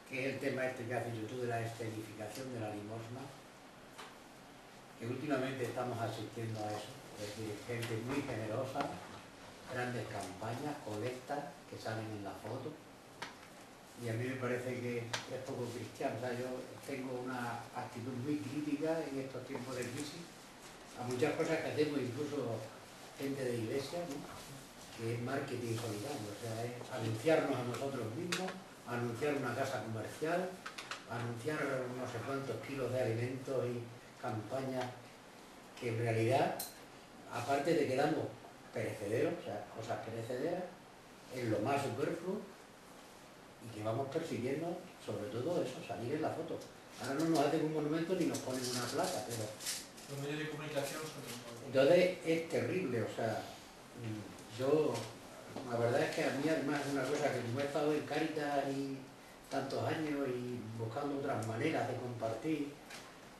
que es el tema este que has dicho tú de la escenificación de la limosna, que últimamente estamos asistiendo a eso. Es decir, gente muy generosa, grandes campañas, colectas que salen en la foto, y a mí me parece que es poco cristiano. O sea, yo tengo una actitud muy crítica en estos tiempos de crisis a muchas cosas que hacemos, incluso gente de iglesia, ¿no? Que es marketing solidario, o sea, es anunciarnos a nosotros mismos, anunciar una casa comercial, anunciar no sé cuántos kilos de alimentos y campañas que en realidad, aparte de que damos perecederos, o sea, cosas perecederas, es lo más superfluo y que vamos persiguiendo, sobre todo eso, salir en la foto. Ahora no nos hacen un monumento ni nos ponen una placa, pero... Los medios de comunicación son importantes. Entonces es terrible, o sea, yo, la verdad es que a mí además es una cosa que como he estado en Cáritas y tantos años y buscando otras maneras de compartir,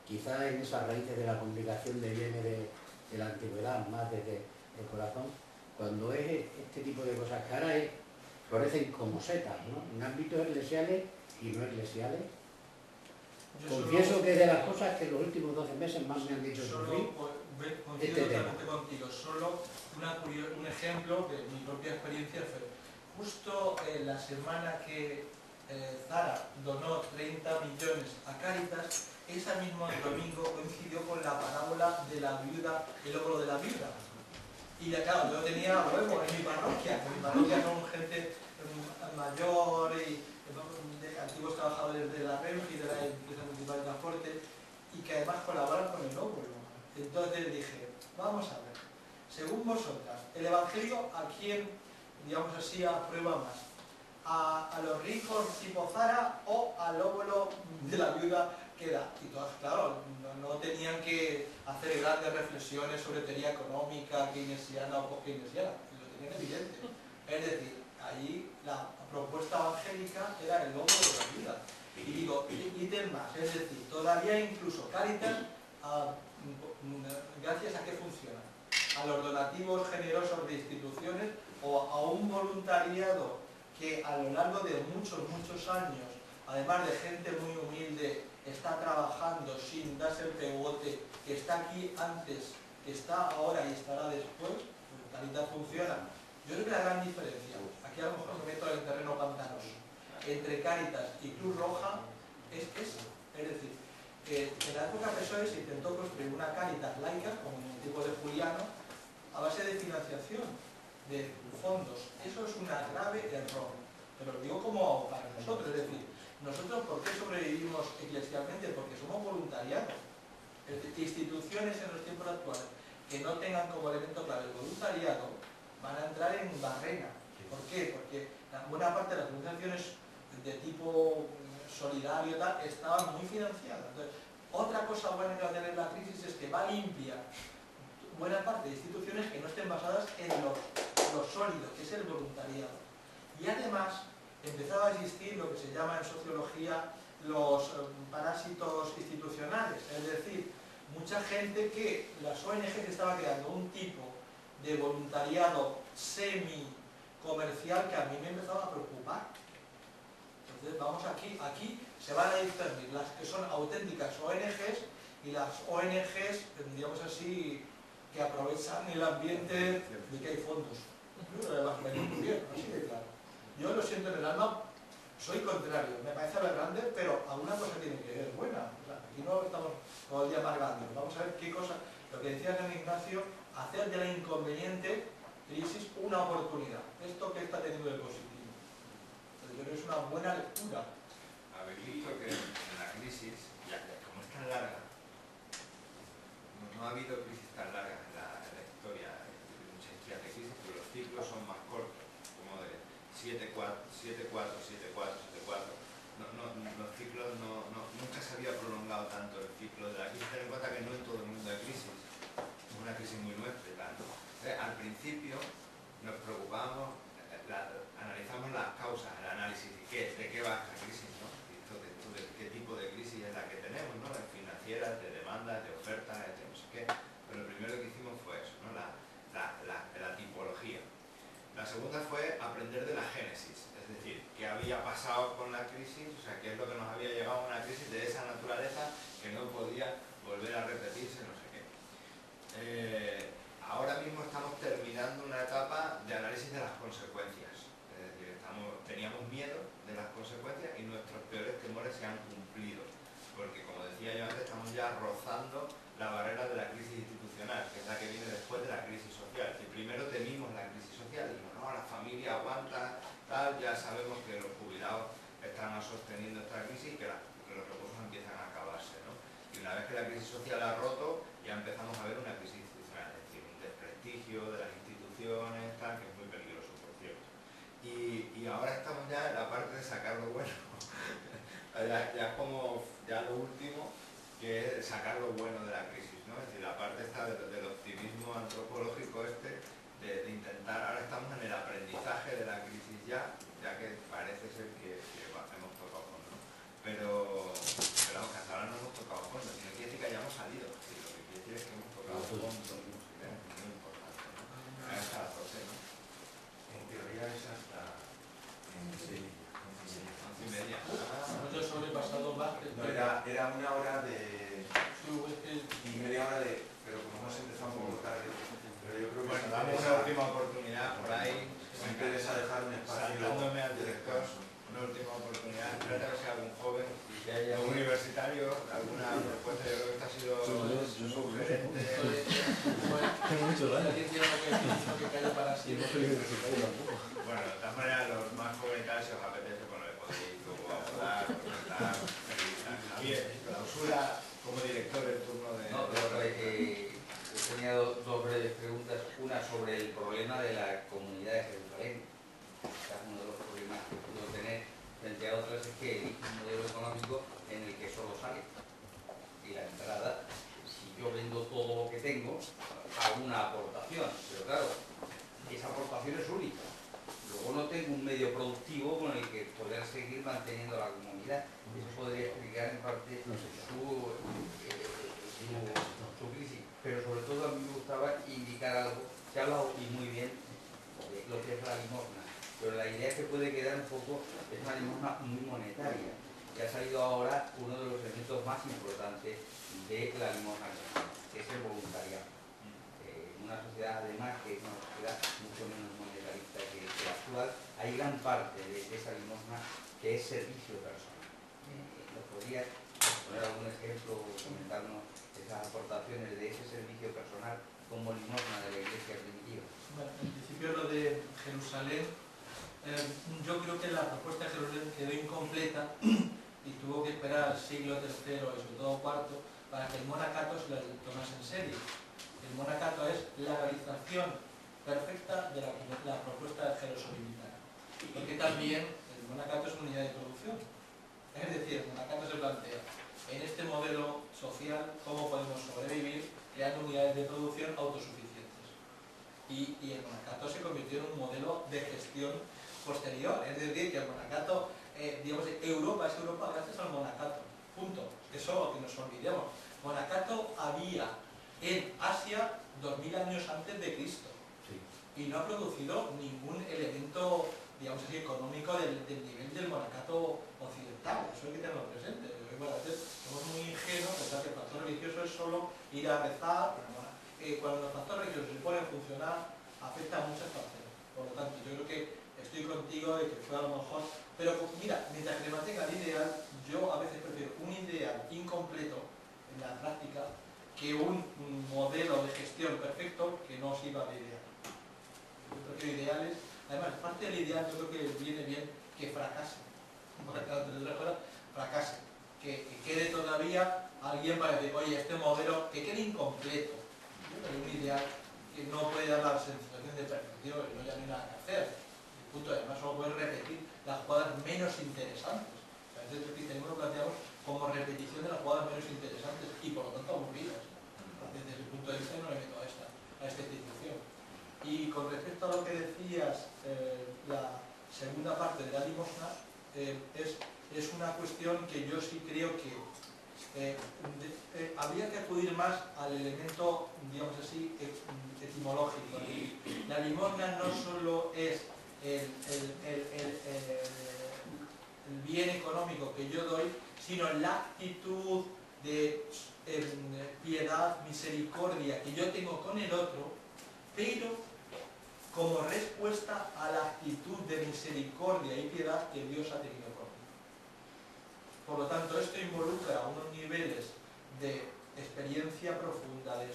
quizá en esas raíces de la comunicación viene de la antigüedad, más desde el corazón, cuando es este tipo de cosas que ahora florecen como setas, ¿no? En ámbitos eclesiales y no eclesiales. Confieso que es de las cosas que en los últimos 12 meses más me han dicho sufrir este tema. Contigo, solo un ejemplo de mi propia experiencia fue justo la semana que Zara donó 30 millones a Cáritas, ese mismo domingo coincidió con la parábola de la viuda, el óvulo de la viuda. Y claro, yo tenía huevo en mi parroquia son gente mayor y de antiguos trabajadores de la Renfe y de la empresa municipal de transporte, y que además colaboran con el óvulo. Entonces dije, vamos a ver, según vosotras, el Evangelio ¿a quién, digamos así, aprueba más? ¿A los ricos tipo Zara o al óvulo de la viuda que da? Y todas, claro, no tenían que hacer grandes reflexiones sobre teoría económica, keynesiana o post-keynesiana, lo tenían evidente. Es decir, allí la propuesta evangélica era el óvulo de la viuda. Y digo, ítem más, es decir, todavía incluso Cáritas, gracias a qué funciona, a los donativos generosos de instituciones o a un voluntariado que a lo largo de muchos años, además de gente muy humilde, está trabajando sin darse el pegote, que está aquí antes, que está ahora y estará después. Cáritas funciona. Yo creo que la gran diferencia, aquí a lo mejor me meto en el terreno pantanoso, entre Cáritas y Cruz Roja es esa. Es decir, en la época PSOE se intentó construir una Cáritas laica, como en el tipo de Juliano, a base de financiación, de fondos. Eso es un grave error. Pero lo digo como para nosotros, es decir, nosotros ¿por qué sobrevivimos eclesialmente? Porque somos voluntariados. Es decir, instituciones en los tiempos actuales que no tengan como elemento clave el voluntariado van a entrar en barrena. ¿Por qué? Porque la buena parte de las organizaciones de tipo solidario y tal estaban muy financiadas. Entonces, otra cosa buena que va a tener la crisis es que va a limpiar buena parte de instituciones que no estén basadas en lo sólido, que es el voluntariado. Y además empezaba a existir lo que se llama en sociología los parásitos institucionales, es decir, mucha gente que las ONGs estaban creando un tipo de voluntariado semi-comercial que a mí me empezaba a preocupar. Entonces vamos aquí se van a discernir las que son auténticas ONGs y las ONGs, digamos así, que aprovechan el ambiente de que hay fondos. Así de claro. Yo lo siento en el alma, soy contrario, me parece aberrante, pero alguna cosa tiene que ver buena. O sea, aquí no estamos todo el día amargando. Vamos a ver qué cosa, lo que decía San Ignacio, hacer de la inconveniente crisis una oportunidad. Esto que está teniendo de positivo. Yo creo que es una buena lectura. Habéis visto que en la crisis, ya como es tan larga, no ha habido crisis tan largas en la historia, muchas historias de crisis, pero los ciclos son más cortos, como de 7-4, 7-4, 7-4, 7-4. Los ciclos nunca se había prolongado tanto el ciclo de la crisis. Ten en cuenta que no en todo el mundo hay crisis, es una crisis muy nuestra y tal, ¿no? Entonces, al principio nos preocupábamos, analizamos las causas, el análisis de qué va esta crisis, ¿no? De qué tipo de crisis es la que tenemos, ¿no? De financieras, de demandas, de ofertas, de no sé qué. Pero lo primero que hicimos fue eso, ¿no? La tipología. La segunda fue aprender de la génesis, es decir, qué había pasado con la crisis, o sea, qué es lo que nos había llevado a una crisis de esa naturaleza que no podía volver a repetirse, no sé qué. Ahora mismo estamos terminando una etapa de análisis de las consecuencias, es decir, teníamos miedo de las consecuencias y nuestros peores temores se han cumplido, porque como decía yo antes, estamos ya rozando la barrera de la crisis institucional, que es la que viene después de la crisis social. Y primero temimos la crisis social, dijimos, no, la familia aguanta, tal, ya sabemos que los jubilados están sosteniendo esta crisis y que los recursos empiezan a acabarse, ¿no? Y una vez que la crisis social ha roto, ya empezamos a ver una crisis institucional, es decir, un desprestigio de las instituciones, tal, que es muy peligroso, por cierto. Y ahora estamos ya en la parte de sacar lo bueno. ya como lo último, que es sacar lo bueno de la crisis, ¿no? Es decir, la parte esta del optimismo antropológico de intentar, ahora estamos en el aprendizaje de la crisis ya que parece ser que hemos tocado fondo, ¿no? Pero vamos, que hasta ahora no hemos tocado fondo, sino quiere decir que punto muy importante, ¿no? Hasta las 12, ¿no? En teoría es hasta... Sí. 11:30. Yo he sobrepasado más. No, era una hora de... Sí, y media hora de... pero como hemos empezado un poco tarde, pero yo creo que Bueno, damos una última oportunidad por ahí. me interesa dejar un espacio Saltándome al de director, descanso. una última oportunidad. Espero que sea algún joven, algún universitario, alguna propuesta. Yo creo que esta ha sido sugerente. Tengo mucho daño. Alguien tiene que caer para siempre. Bueno, de todas maneras, los más jóvenes, si os apetece, bueno, le podéis luego hablar, comentar, revisar. Javier, clausura como director del turno de... No, pero tenía dos breves preguntas. Una sobre el problema de la comunidad de Jerusalén. Quizás uno de los problemas que puedo tener frente a otras es que elige un modelo económico en el que solo sale. Y la entrada, si yo vendo todo lo que tengo, hago una aportación. Pero claro, esa aportación es única. Luego no tengo un medio productivo con el que poder seguir manteniendo la comunidad. Eso podría explicar en parte su crisis. Pero sobre todo a mí me gustaba indicar algo. Se ha hablado y muy bien de lo que es la limosna. Pero la idea que puede quedar un poco es una limosna muy monetaria. Y ha salido ahora uno de los elementos más importantes de la limosna, que es el voluntariado. En una sociedad además que es una sociedad mucho menos monetarista que la actual, hay gran parte de esa limosna que es servicio personal. ¿Nos podrías poner algún ejemplo o comentarnos esas aportaciones de ese servicio personal como limosna de la Iglesia primitiva? Bueno, en principio lo de Jerusalén, yo creo que la propuesta de Jerusalén quedó incompleta y tuvo que esperar al siglo III y sobre todo IV para que el monacato se la tomase en serio. El monacato es la realización perfecta de la propuesta de jerosolimítana, porque también el monacato es una unidad de producción. Es decir, el monacato se plantea en este modelo social cómo podemos sobrevivir creando unidades de producción autosuficientes. Y el monacato se convirtió en un modelo de gestión posterior, es decir, que el monacato, digamos, Europa es Europa gracias al monacato, punto. Eso que nos olvidemos. Monacato había en Asia 2000 años antes de Cristo y no ha producido ningún elemento, digamos así, económico del nivel del monacato occidental. Eso hay que tenerlo presente. Bueno, a veces somos muy ingenuos, pensar que el factor religioso es solo ir a rezar. Cuando los factores religiosos se ponen a funcionar, afecta a muchas parcelas. Por lo tanto, yo creo que estoy contigo de que fue a lo mejor... Pero mira, mientras que me mantenga el ideal, yo a veces prefiero un ideal incompleto en la práctica que un modelo de gestión perfecto que no sirva de ideal. Yo creo que ideales, además, parte del ideal yo creo que viene bien que fracase. Fracase. Que quede todavía alguien para decir, oye, este modelo que quede incompleto. Hay un ideal que no puede dar la sensación de perfección, no hay nada que hacer. El punto, además, solo puede repetir las jugadas menos interesantes. A veces el cristianismo lo planteamos como repetición de las jugadas menos interesantes y por lo tanto aburridas. Desde ese punto de vista no le meto a esta institución. Y con respecto a lo que decías, la segunda parte de la limosna es una cuestión que yo sí creo que habría que acudir más al elemento, digamos así, etimológico. La limosna no solo es el bien económico que yo doy, sino la actitud de piedad, misericordia que yo tengo con el otro, pero como respuesta a la actitud de misericordia y piedad que Dios ha tenido conmigo. Por lo tanto, esto involucra unos niveles de experiencia profunda, de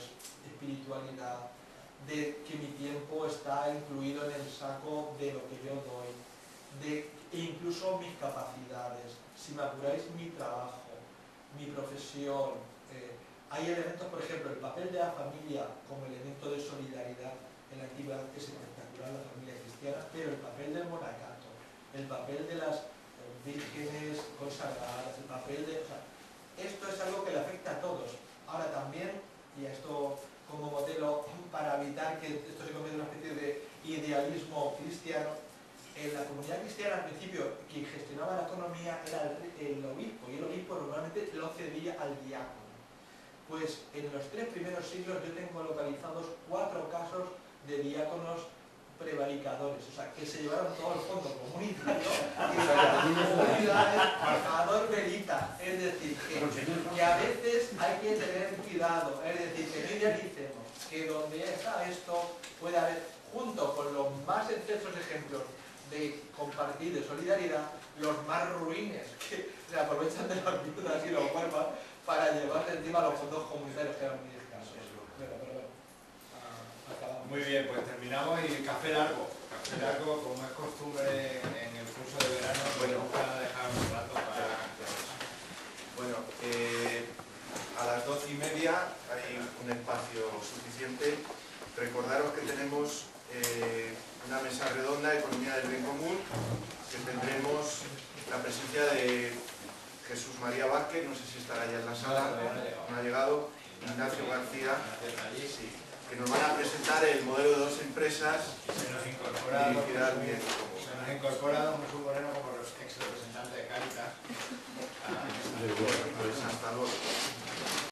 espiritualidad, de que mi tiempo está incluido en el saco de lo que yo doy, de incluso mis capacidades, si me apuráis, mi trabajo, mi profesión. Hay elementos, por ejemplo, el papel de la familia como elemento de solidaridad en la antigüedad, que es espectacular, la familia cristiana, pero el papel del monacato, el papel de las vírgenes consagradas, el papel de... O sea, esto es algo que le afecta a todos. Ahora también, y esto como modelo para evitar que esto se convierta en una especie de idealismo cristiano, en la comunidad cristiana al principio quien gestionaba la economía era el obispo, y el obispo normalmente lo cedía al diácono. Pues en los 3 primeros siglos yo tengo localizados 4 casos de diáconos prevaricadores, o sea, que se llevaron todo el fondo comunitario y las comunidades a dos velitas. Es decir, que a veces hay que tener cuidado, es decir, que no idealicemos, que donde está esto puede haber, junto con los más excesos ejemplos de compartir, de solidaridad, los más ruines que se aprovechan de las viudas y los huérfanos para llevarse encima los fondos comunitarios que eran muy escasos. Pero bueno, acabamos. Muy bien, pues terminamos y café largo. Café largo, como es costumbre en el curso de verano, Bueno, para dejar un rato para... Bueno, a las 12:30 hay un espacio suficiente. Recordaros que tenemos una mesa redonda, Economía del Bien Común, que tendremos la presencia de Jesús María Vázquez, no sé si estará ya en la sala, no ha llegado, Ignacio García, sí, que nos van a presentar el modelo de 2 empresas Se nos incorpora dirigidas al bien común. don Jesús Moreno como ex representante de Cáritas. Pues hasta luego.